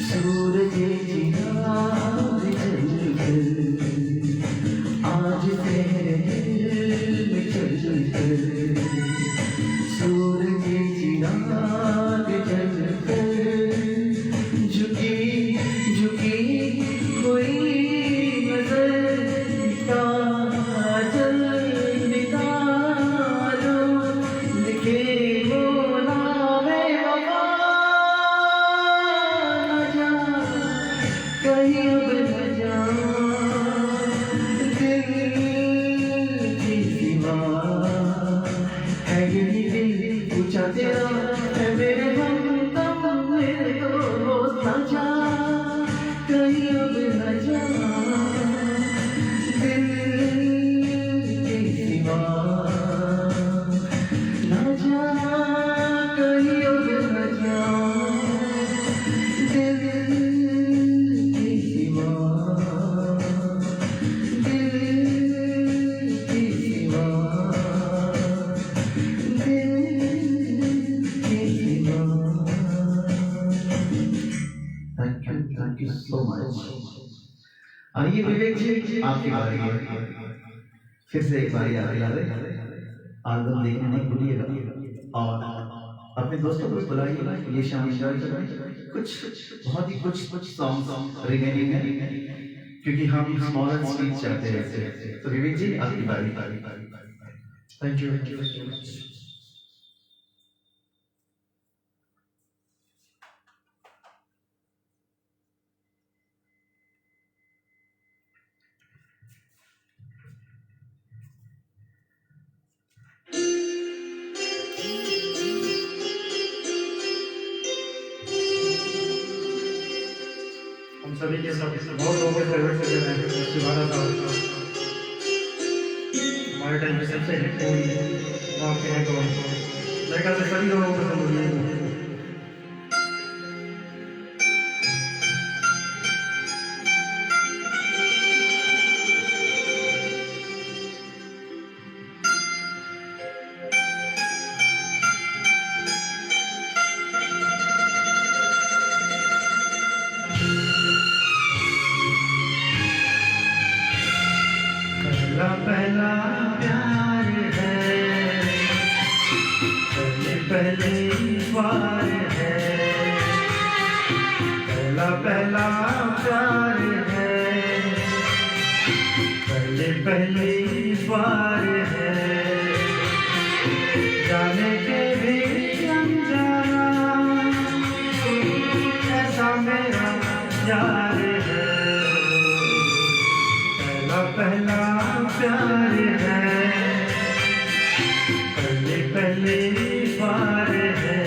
Speaker 3: सूरज चिराग जलकर आज तेरे दिल में चलकर सूरज चिराग जलकर झुकी झुकी कोई नजर काजल निकालो लिखे वो नामे वफा न जा कहीं अब न जा दिल की सिवा है यही दिल पूछा तेरा है मेरे हमदम मेरे दोस्त न जा कहीं अब न जा दिल की सिवा न जा कहीं अब न जा दिल की सिवा दिल की सिवा दिल की सिवा Thank you so much. आइए विवेक जी आपकी बारी है फिर से एक बारी याद दिला दें एल्बम देखने नहीं भूलिएगा और अपने दोस्तों को बुलाइएगा ये शाम एंजॉय करें कुछ बहुत ही कुछ सॉन्ग रिमेनिंग है क्योंकि हम स्मॉल एंड स्वीट चाहते हैं तो विवेक जी आपकी बारी
Speaker 2: Thank you so much. हम सभी के सब बहुत लोगों के फेवरेट सिंगर हैं शिवाना साहब हमारे टाइम पे सबसे हिट हुई नाम के हैं कौन मेरे ख्याल से सभी लोगों को पसंद हुई है पहला प्यार है पहली बार है पहला प्यार है, पहले पहली बार है, जाने के भी अनजाना ऐसा मेरा यार है, पहला पहला प्यार है, पहले पहली बार है।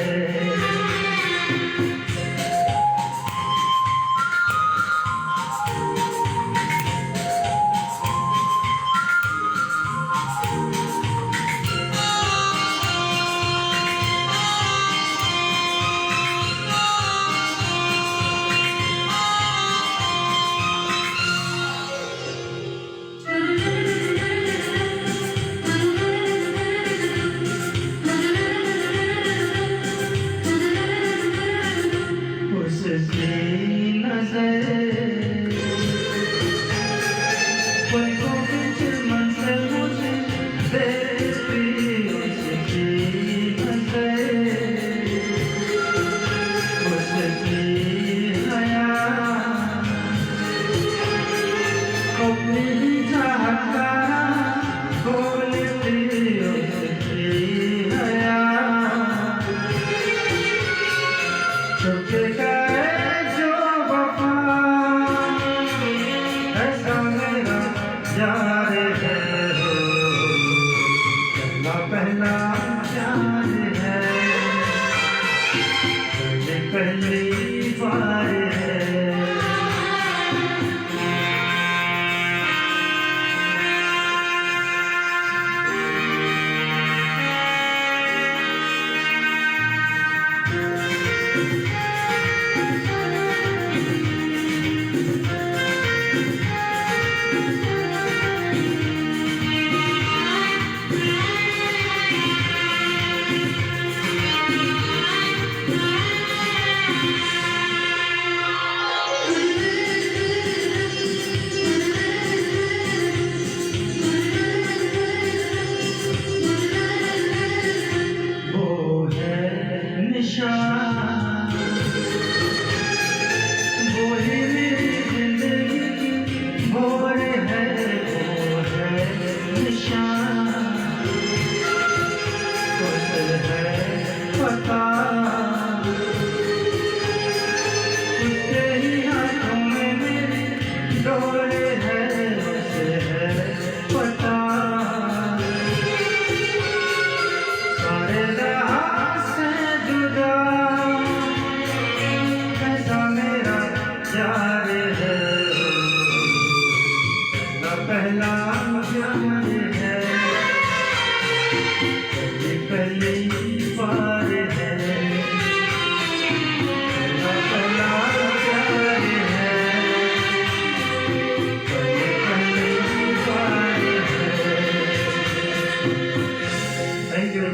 Speaker 2: पहली बार है।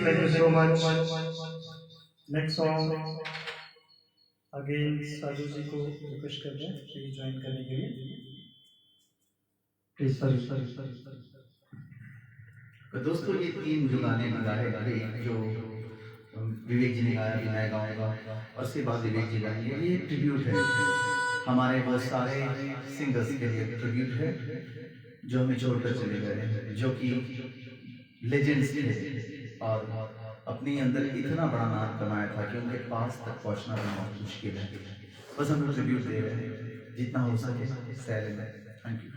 Speaker 2: Thank you so much. Next song again साजू जी को रिक्वेस्ट कर रहे हैं प्लीज ज्वाइन करने के लिए। Please sir.
Speaker 3: तो दोस्तों ये तीन जो गाने गाए गए जो विवेक जी ने गाया विनय गाएगा और उसके बाद विवेक जी गाएंगे, ये ट्रिब्यूट है हमारे बहुत सारे सिंगर्स के लिए ट्रिब्यूट है जो हमें छोड़कर चले गए, जो कि लेजेंड्स थे और अपने अंदर इतना बड़ा नाम कमाया था कि उनके पास तक पहुंचना भी बहुत मुश्किल है। बस हम लोग ट्रिब्यूट दे रहे हैं जितना हो सके सैले में। Thank you.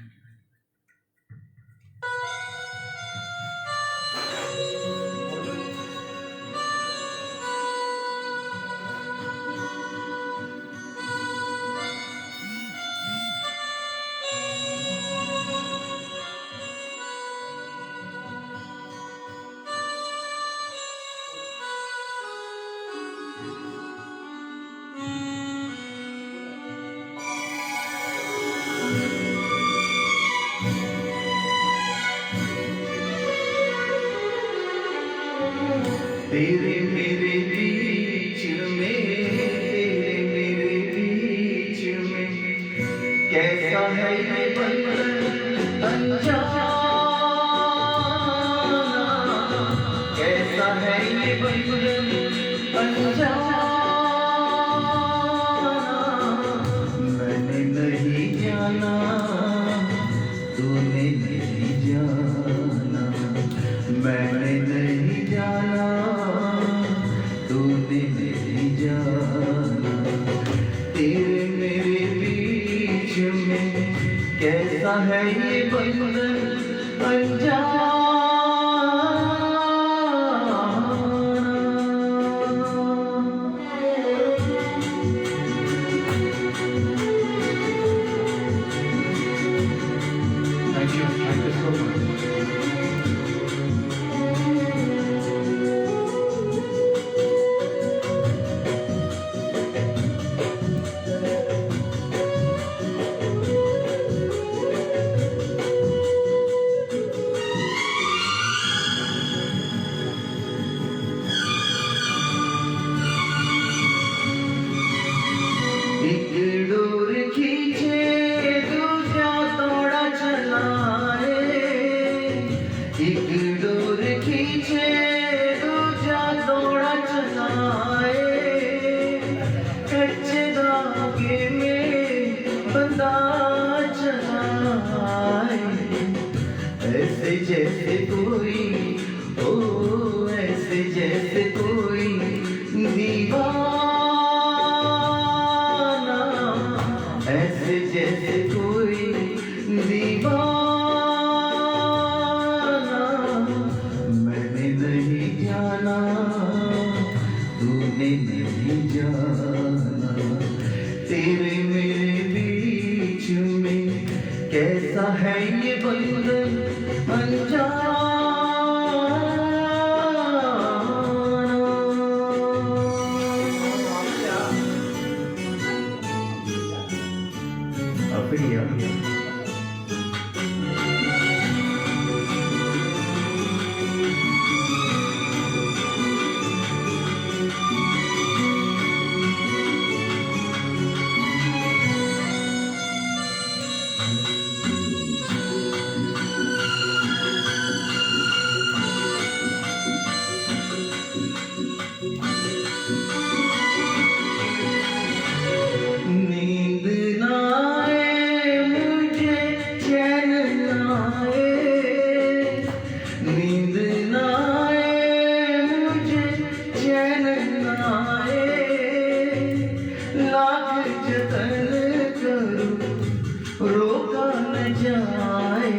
Speaker 3: तेरे मेरे बीच में, तेरे मेरे बीच में कैसा है ये बंधन अनजाना, कैसा है ये बंधन अनजाना। कैसा है ये बंधन अनजाना। Thank you so much. एक डोर खींचे दूजा तोड़ा चलाए, एक डोर खींचे दूजा तोड़ा चलाए, कच्चे धागे में बंधा चलाए। ऐसे जैसे कोई ओ ऐसे जैसे कोई दीवाना, ऐसे जैसे कोई दीवाना। मैंने नहीं जाना तूने नहीं जाना, तेरे मेरे बीच में कैसा है ये बंधन अनजाना। बढ़िया नींद ना आए मुझे, चैन ना आए, नींद ना आए मुझे, चैन ना आए। लाख जतन करूं रोका न जाए,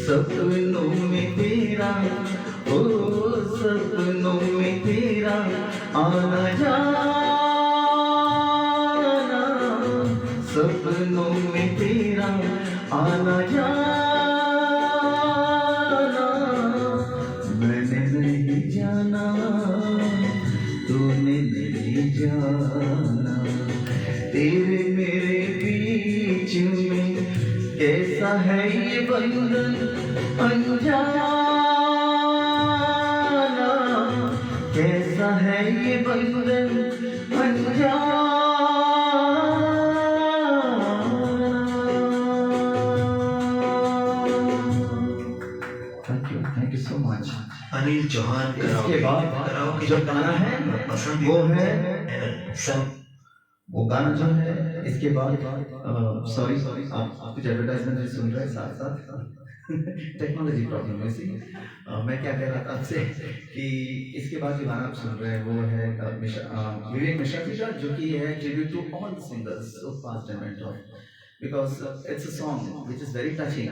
Speaker 3: सपनों में तेरा ओ सपनों में तेरा आना जाना, सपनों में तेरा आना जाना। मैंने नहीं जाना तूने नहीं जाना, तेरे मेरे बीच में कैसा है ये बंधन अनजाना। कैसा है ये बंधन अनजाना। Thank you so much.
Speaker 1: Anil Chauhan
Speaker 3: इसके बाद
Speaker 1: कराओके
Speaker 3: जो गाना है
Speaker 1: पसंद
Speaker 3: वो है वो गाना जो है इसके बाद सॉरी आप कुछ एडवर्टाइजमेंट भी सुन रहे हैं साथ साथ टेक्नोलॉजी प्रॉब्लम है इसी। मैं क्या कह रहा था आपसे कि इसके बाद जो गाना आप सुन रहे हैं वो है विवेक मिश्रा जी का, जो कि है tribute to all singers of past and present, because it's a song which is very touching.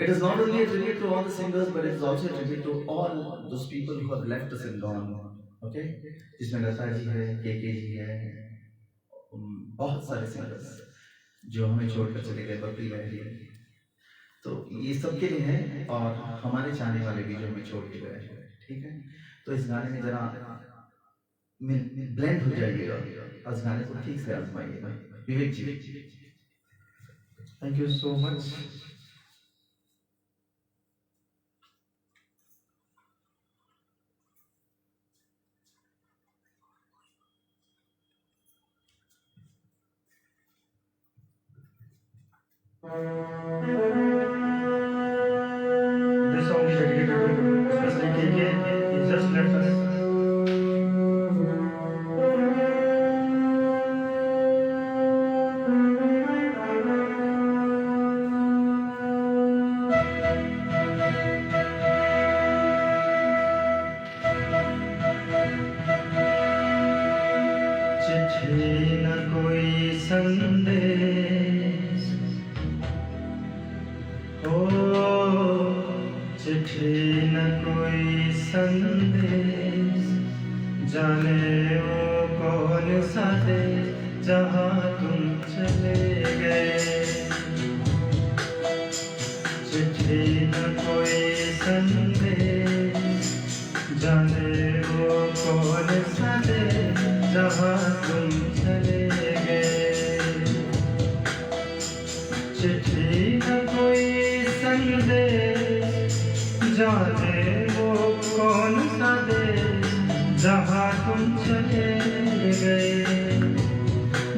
Speaker 3: It is not only a tribute to all the singers, but it is also a tribute to all those people who have left us and gone. Okay? जिसमें लता जी है, के जी है, बहुत सारे सिंगर्स जो हमें छोड़कर चले गए, बकरी लहरी है, तो ये सबके लिए है और हमारे चाहने वाले भी जो हमें छोड़ के गए हैं. ठीक है, तो इस गाने में जरा ब्लेंड हो जाइएगा और इस गाने को ठीक से आजमाइएगा. Vivek ji,
Speaker 2: thank you so much. This song is dedicated to especially KK. He just left us. चिट्ठी न कोई संदेश, ओ चिट्ठी न कोई संदेश, जाने वो कौन सा देश जहाँ तुम चले गए। चिट्ठी न कोई संदेश, जाने वो कौन सा देश जहाँ तुम चले गए। चिट्ठी न कोई संदेश, जाने वो कौन सा देश जहाँ तुम चले गए,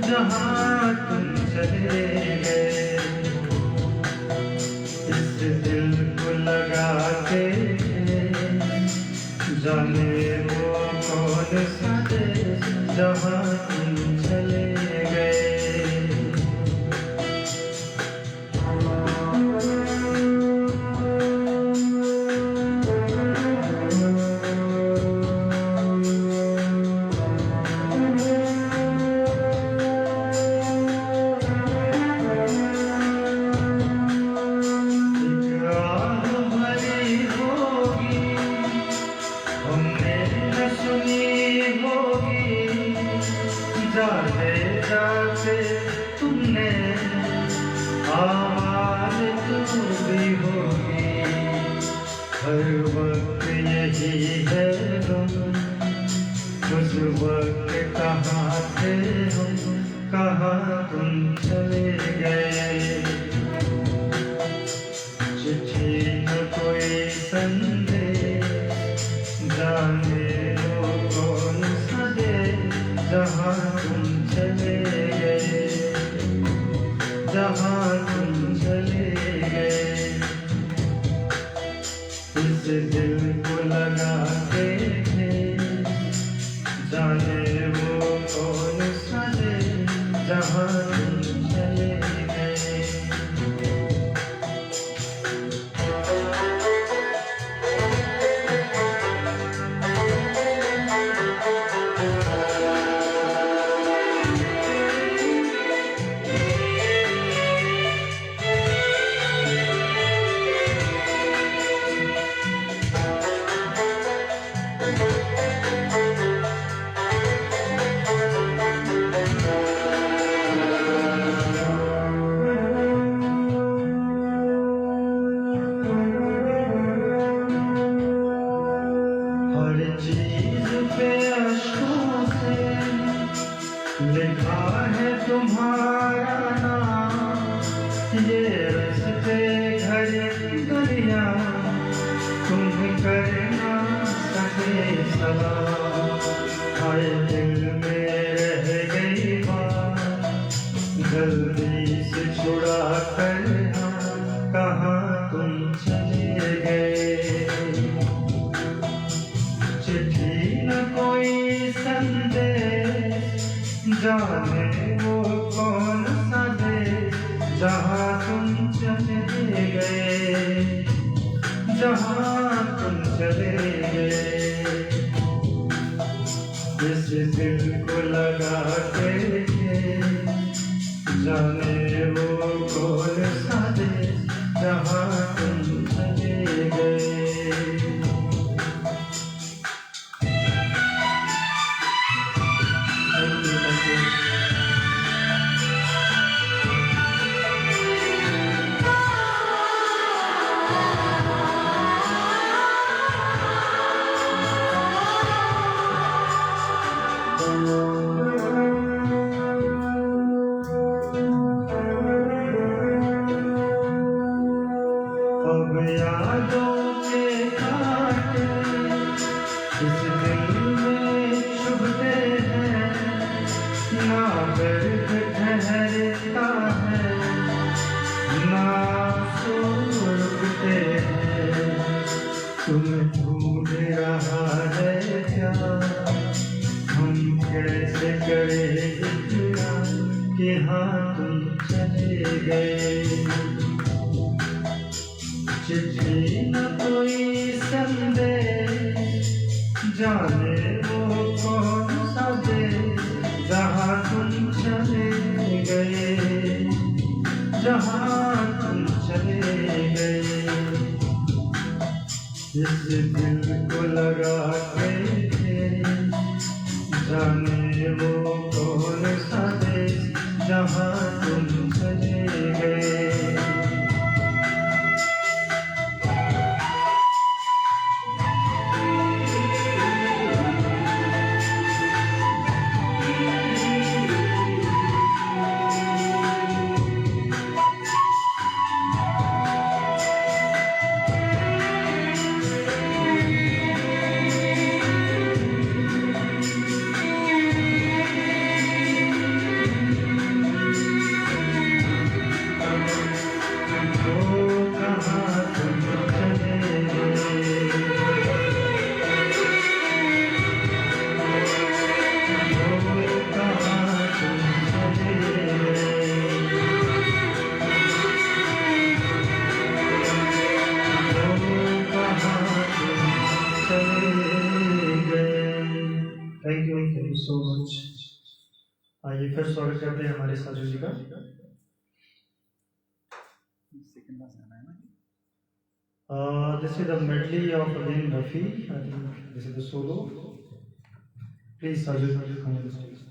Speaker 2: जहाँ तुम चले गए। इस दिल को लगा के जाने वो कौन सा देश जहाँ तुम चले गए। जाते जाते तुमने आवाज़ तो दी होगी, हर वक्त यही है तुम, उस वक्त कहाँ थे हम, कहाँ तुम चले गए। चिट्ठी न कोई संदेश, जाने वो कौन सा देश जहाँ तुम चले गए, जहाँ तुम चले गए। इस दिल को लगा के जाने वो कौन सा देश जहाँ तुम चले गए। हर चीज पे अश्कों से लिखा है तुम्हारा नाम, ये रस्ते घड़ी दरिया तुम करना सके सलाम। हर दिल में रह गई बात, जल्दी से छुड़ा कर कहाँ तुम चले गए। चिट्ठी न कोई संदेश, जाने वो कौन सा देश जहाँ तुम चले गए, जहाँ तुम चले गए। इस दिल को लगा के जाने वो कौन सा देश जहाँ तुम चले गए। अब यादों के कांटे इस दिल में चुभते हैं, ना दर्द ठहरता है, ना आंसू रुकते हैं। तुम्हें ढूंढ रहा है क्या, हम कैसे करें इतना कि हाँ तुम चले गए। चिट्ठी न कोई संदेश, जाने वो कौन सा देश जहाँ तुम चले गए, जहाँ तुम चले गए। दिल को लगा के जाने वो कौन सा देश जहाँ तुम चले गए। Thank you so much. आइए फिर स्वागत करते हैं हमारे साजू जी का। This is the medley of Amin Rafi. I think this is the solo. Please, Sajid, come on the stage.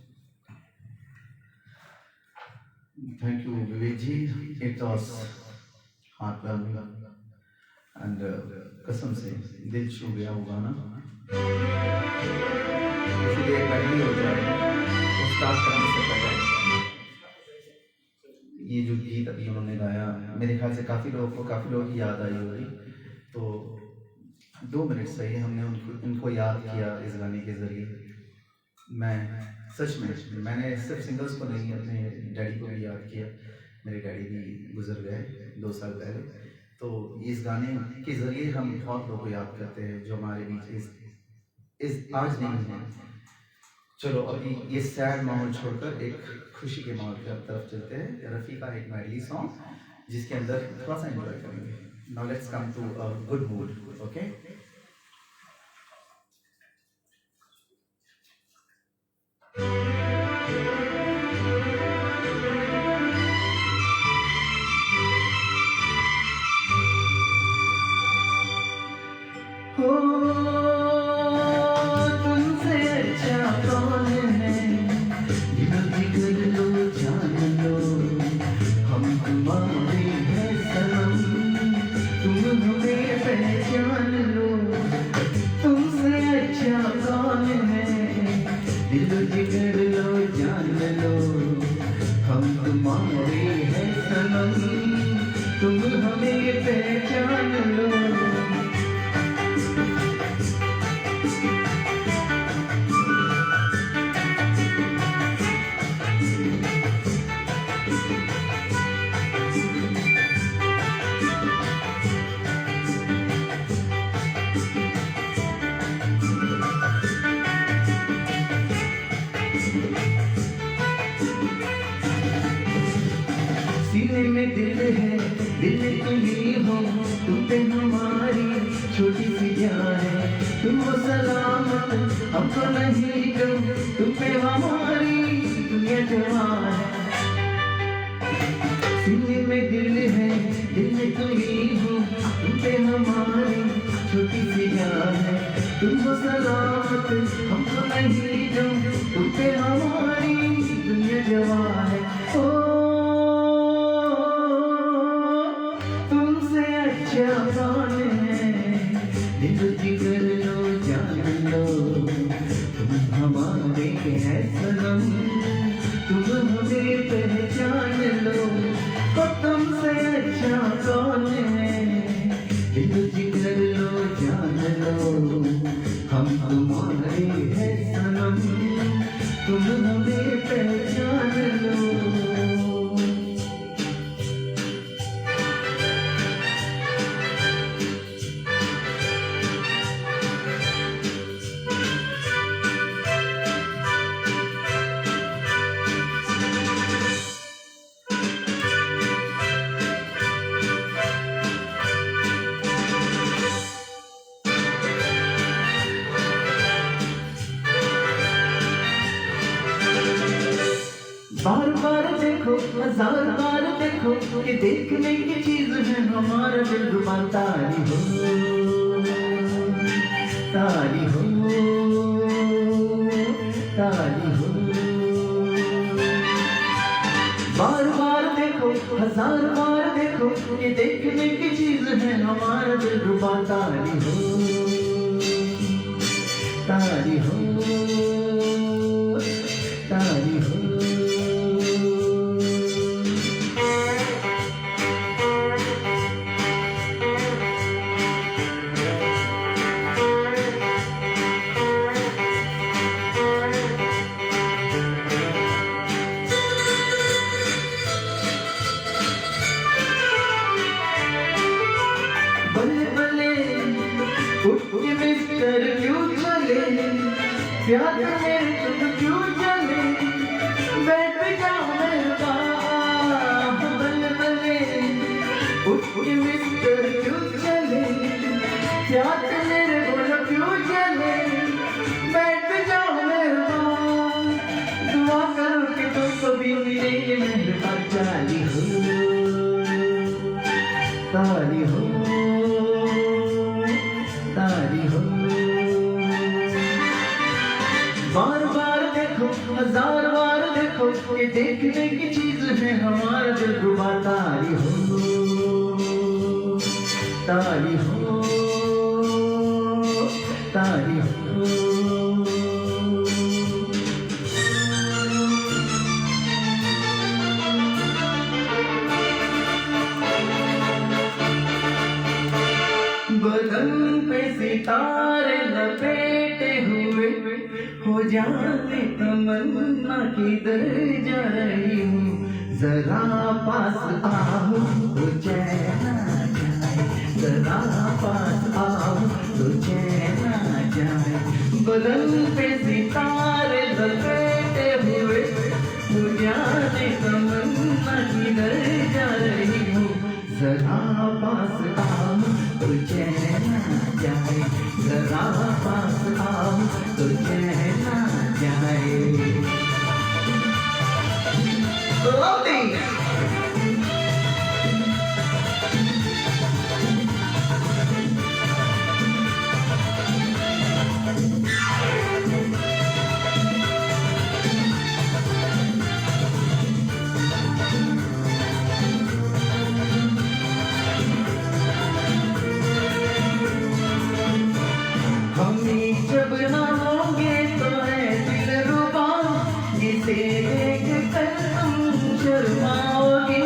Speaker 3: Thank you, Vivek ji. It was heartwarming and कसम से दिल छू गया वो गाना। इसलिए पहली हो जाए तो स्टार्ट करने से पहले ये जो गीत अभी उन्होंने गाया मेरे ख्याल से काफ़ी लोगों की याद आई होगी। तो 2 मिनट से ही हमने उनको याद किया इस गाने के ज़रिए। मैं सच में मैंने सिर्फ सिंगर्स को नहीं अपने डैडी को भी याद किया। मेरे डैडी भी गुजर गए 2 साल पहले। तो इस गाने के ज़रिए हम बहुत लोगों को याद करते हैं जो हमारे बीच इस आज नहीं है। चलो अभी ये सैड माहौल छोड़कर एक खुशी के माहौल की तरफ चलते हैं। रफ़ी का एक मेडली सॉन्ग जिसके अंदर थोड़ा सा एंजॉय करेंगे। Now let's come to a good mood, okay? तुमसे अच्छा कौन है जिगर लो जान लो हम तुम्हारे हैं सनम तुम हमें पहचान लो। तुमसे अच्छा कौन है दिल जिगर लो जान लो हम तुम्हारे हैं सनम तुम हमें पहचान लो। सीने में दिल है दिल तुम ही हो तुम पे हमारी छोटी सी जान है। तुम हो सलामत हमको नहीं गम तुम पे हमारी दुनिया जवान है। सीने में दिल है दिल तुम ही हो तुम पे हमारी छोटी सी जान है। तुम हो सलामत हमको नहीं गम तुम पे हमारी दुनिया जवान है। कौन है दिल जिगर लो जान लो तुम हमारे हैं सनम तुम हमें पहचान लो। तुमसे अच्छा कौन है दिल जिगर लो जान लो हम तुम्हारे हैं सनम तुम हमें पहचान लो। बार बार देखो 1000 बार देखो कि देखने की चीज है हमारा दिल रुबाता ही हो। ताली हो, ताली हो। बार बार देखो, हजार बार देखो, ये देखने की चीज है हमारा दिलरुबा। ताली हो, ताली हो, ताली हो। बल्ले बल्ले उठ के मिस्टर क्यों चले, प्यार में तुम क्यों चले, बैठ जाओ मेरे पास। बल्ले बल्ले उठ के मिस्टर क्यों चले, प्यार मेरे बोलो क्यों चले, बैठ जाओ मेरे पास। दुआ करो कि तुम कभी मिलेंगे मेरे पास। ताली हो, ताली हो, ताली हो। बार बार देखो, हजार बार देखो, ये देखने की चीज है हमारा दिलरुबा। ताली हो, ताली हो, ताली हो। बदन पे सितारे लपेटे हुए, हो जाने तमन्ना किधर जा रही हूँ। जरा पास आओ तो चैन आ जाए, जरा पास आओ तो चैन आ जाए। बदन पे सितारे लपेटे हुए, हो जाने तमन्ना किधर जा रही हूँ। जरा पास आओ तो चैन आ जाए, जरा पास आओ तो चैन आ जाए। हम जब ना होंगे तो है दिलरुबा, जिसे देख कर तुम शर्माओगी,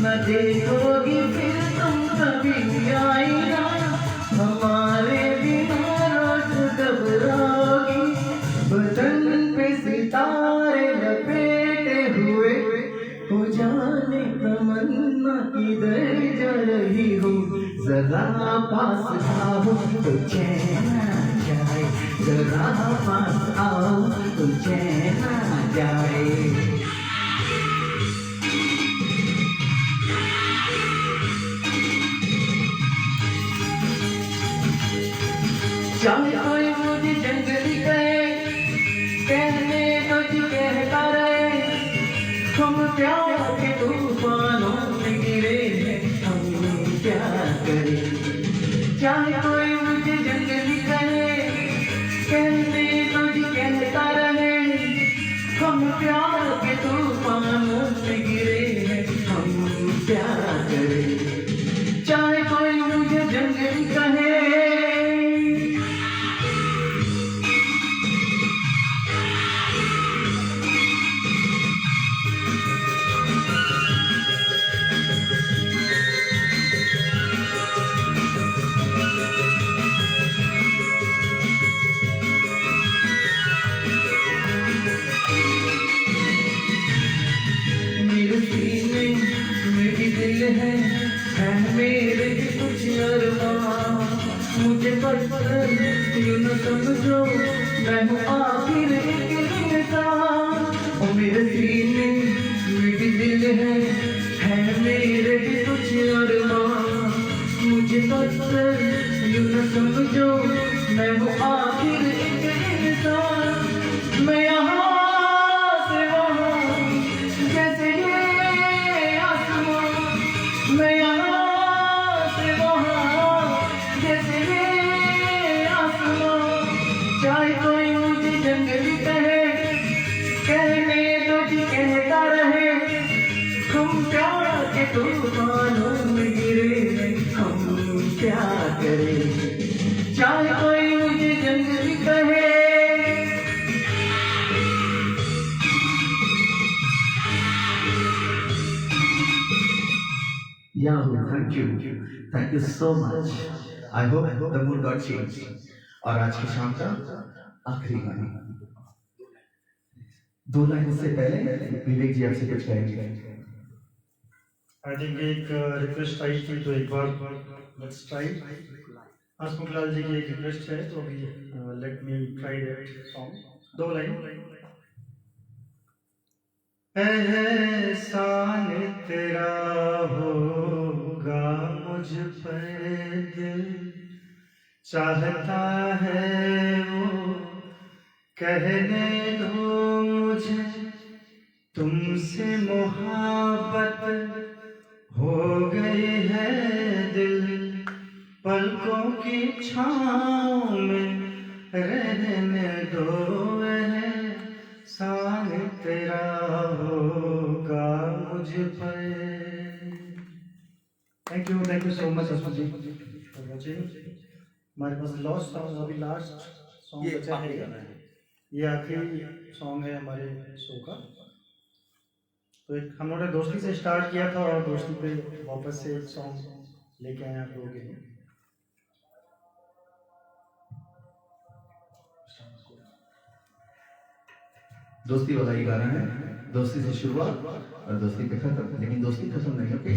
Speaker 3: न देखोगी फिर तुम कभी आईना, हमारे बिना रोज घबराओगी। बदन पे सितारे लपेटे हुए, हो जाने तमन्ना किधर जा रही हो। जरा पास आओ तो चैन आ जाए, जरा पास आओ तो चैन आ जाए। चाहे कोई मुझे जंगली कहे, कहने तो जी कहता रहे, हम प्यार के तूफानों में गिरे हैं, हम क्या करें। चाहे कोई मुझे जंगली कहे, कहने तो जी कहता रहे, हम प्यार के तूफानों में गिरे हैं, हम क्या करें। चाहे कोई मुझे जंगली कहे, मेरे सीने में भी दिल है, आसमानों में गिरे हम क्या करें, चाहे कोई मुझे जंगल कहे। Yeah, thank you so much. I hope the mood got changed. और आज की शाम का आखिरी गाना, दो लाइन से पहले विवेक जी आपसे कुछ कहेंगे।
Speaker 2: आई थिंक एक रिक्वेस्ट आई थी तो एक बार लेट्स ट्राई। हसमुख लाल जी की एक रिक्वेस्ट है तो अभी let me try that song. दो लाइन। एहसान तेरा होगा मुझ पर दिल चाहता है वो कहने दो मुझे तुमसे मोहब्बत हो गई है दिल पलकों की छाँव में रहने दो है एहसान तेरा होगा मुझ पर। Thank you so much Hasmukh ji for watching. हमारे पास लॉस्ट सॉन्ग अभी लास्ट सॉन्ग बचा है, ये आखिरी सॉन्ग है हमारे शो का। तो एक हम लोगों ने दोस्ती से स्टार्ट किया था और दोस्ती पे वापस से एक सॉन्ग लेके आए आप लोगों के लिए।
Speaker 3: दोस्ती वाला ही गाना है, दोस्ती से शुरुआत और दोस्ती पे खत्म, लेकिन दोस्ती खत्म नहीं होती।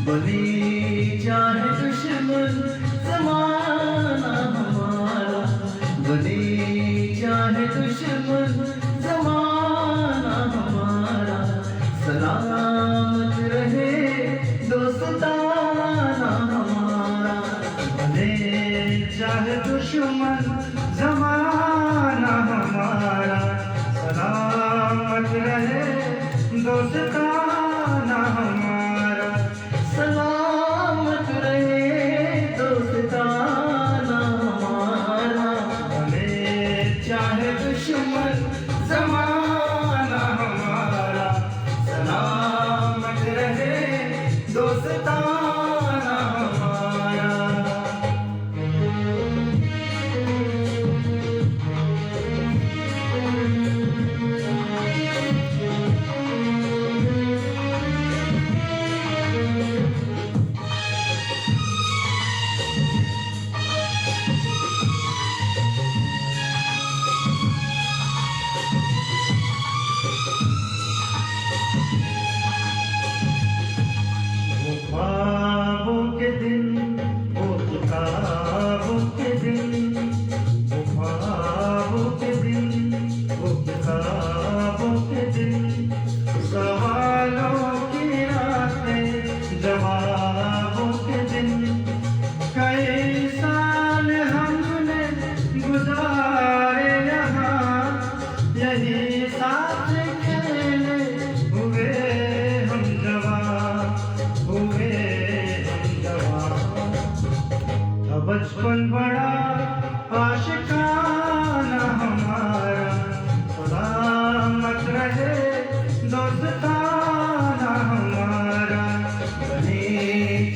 Speaker 3: बनी चाहे दुश्मन ज़माना हमारा, बनी चाहे दुश्मन ज़माना हमारा, सलामत रहे दोस्ताना हमारा।
Speaker 2: बने चाहे दुश्मन ज़माना हमारा, सलामत रहे दोस्ताना हमारा,
Speaker 3: सलामत रहे दोस्ताना हमारा।
Speaker 2: बने चाहे दुश्मन ज़माना हमारा, सलामत रहे दोस्ताना हमारा। ख्वाबों के दिन वो किताबों के दिन, वो ख्वाबों के दिन वो किताबों के दिन, सवालों की रातें जवाबों के दिन। कई साल हमने गुजारे यहाँ यही साथ खेले हुए हम जवान हुए हम जवान। था बचपन बड़ा आशिकाना हमारा, सलामत रहे दोस्ताना हमारा।
Speaker 3: बने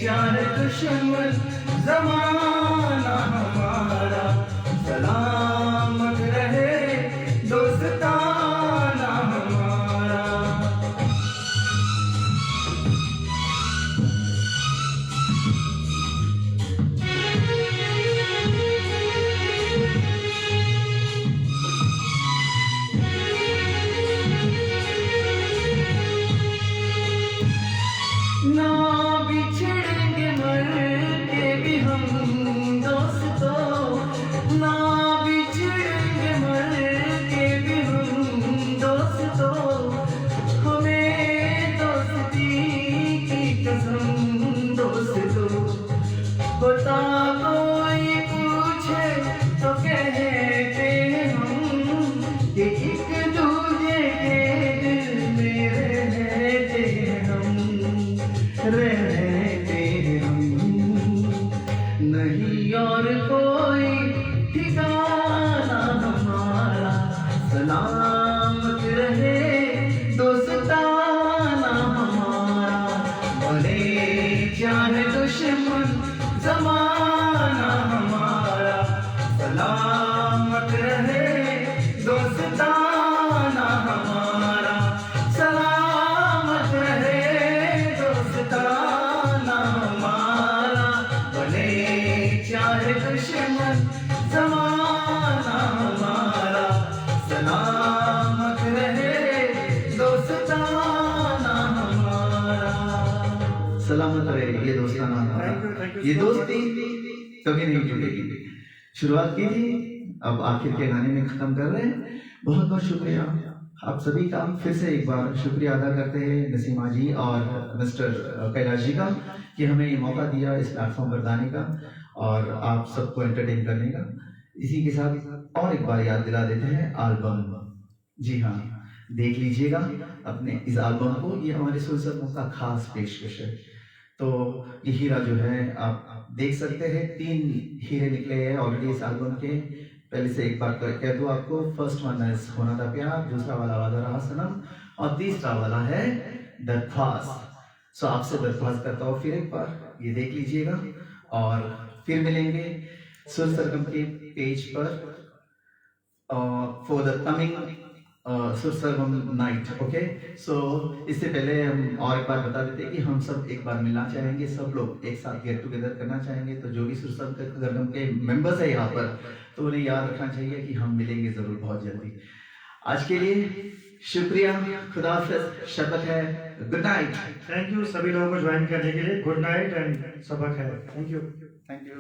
Speaker 3: चाहे दुश्मन ज़माना हमारा, सलामत रहे दोस्ताना हमारा। ना बिछड़ेंगे मर के भी हम, चाहे दुश्मन जमाना हमारा, सलामत रहे दोस्ताना हमारा, सलामत रहे दोस्ताना हमारा। भले चाहे दुश्मन जमाना हमारा, सलामत रहे दोस्ताना हमारा। सलामत रहे ये दोस्ताना हमारा।
Speaker 2: Thank you
Speaker 3: ये
Speaker 2: so
Speaker 3: दोस्ती कभी नहीं टूटेगी। शुरुआत की थी, अब आखिर के गाने में खत्म कर रहे हैं। बहुत बहुत शुक्रिया आप सभी का, फिर से एक बार शुक्रिया अदा करते हैं नसीमा जी और मिस्टर कैलाश जी का कि हमें ये मौका दिया इस प्लेटफॉर्म पर गाने का और आप सबको एंटरटेन करने का। इसी के साथ और एक बार याद दिला देते हैं एल्बम, जी हाँ देख लीजिएगा अपने इस एल्बम को, ये हमारे सुरसरों का खास पेशकश है। तो ये हीरा जो है आप देख सकते हैं, 3 हीरे निकले हैं ऑलरेडी इस एल्बम के। पहले से एक बार कह दूं आपको, फर्स्ट वन है होना था प्यार, दूसरा वाला वादा रहा सनम और तीसरा वाला है दरख्वास्त। सो आपसे दरख्वास्त करता हूँ फिर एक बार ये देख लीजिएगा और फिर मिलेंगे सुर सरगम के पेज पर फॉर द कमिंग सुर सरगम नाइट। ओके, सो इससे पहले हम और एक बार बता देते हैं कि हम सब एक बार मिलना चाहेंगे, सब लोग एक साथ गेट टुगेदर करना चाहेंगे। तो जो भी सुर सरगम के मेंबर्स है यहाँ पर, तो उन्हें याद रखना चाहिए कि हम मिलेंगे जरूर बहुत जल्दी। आज के लिए शुक्रिया, खुदा हाफिज़, शपथ है, गुड नाइट।
Speaker 2: थैंक यू सभी लोगों को ज्वाइन करने के लिए। गुड नाइट एंड सबक है। Thank you.
Speaker 3: Thank you.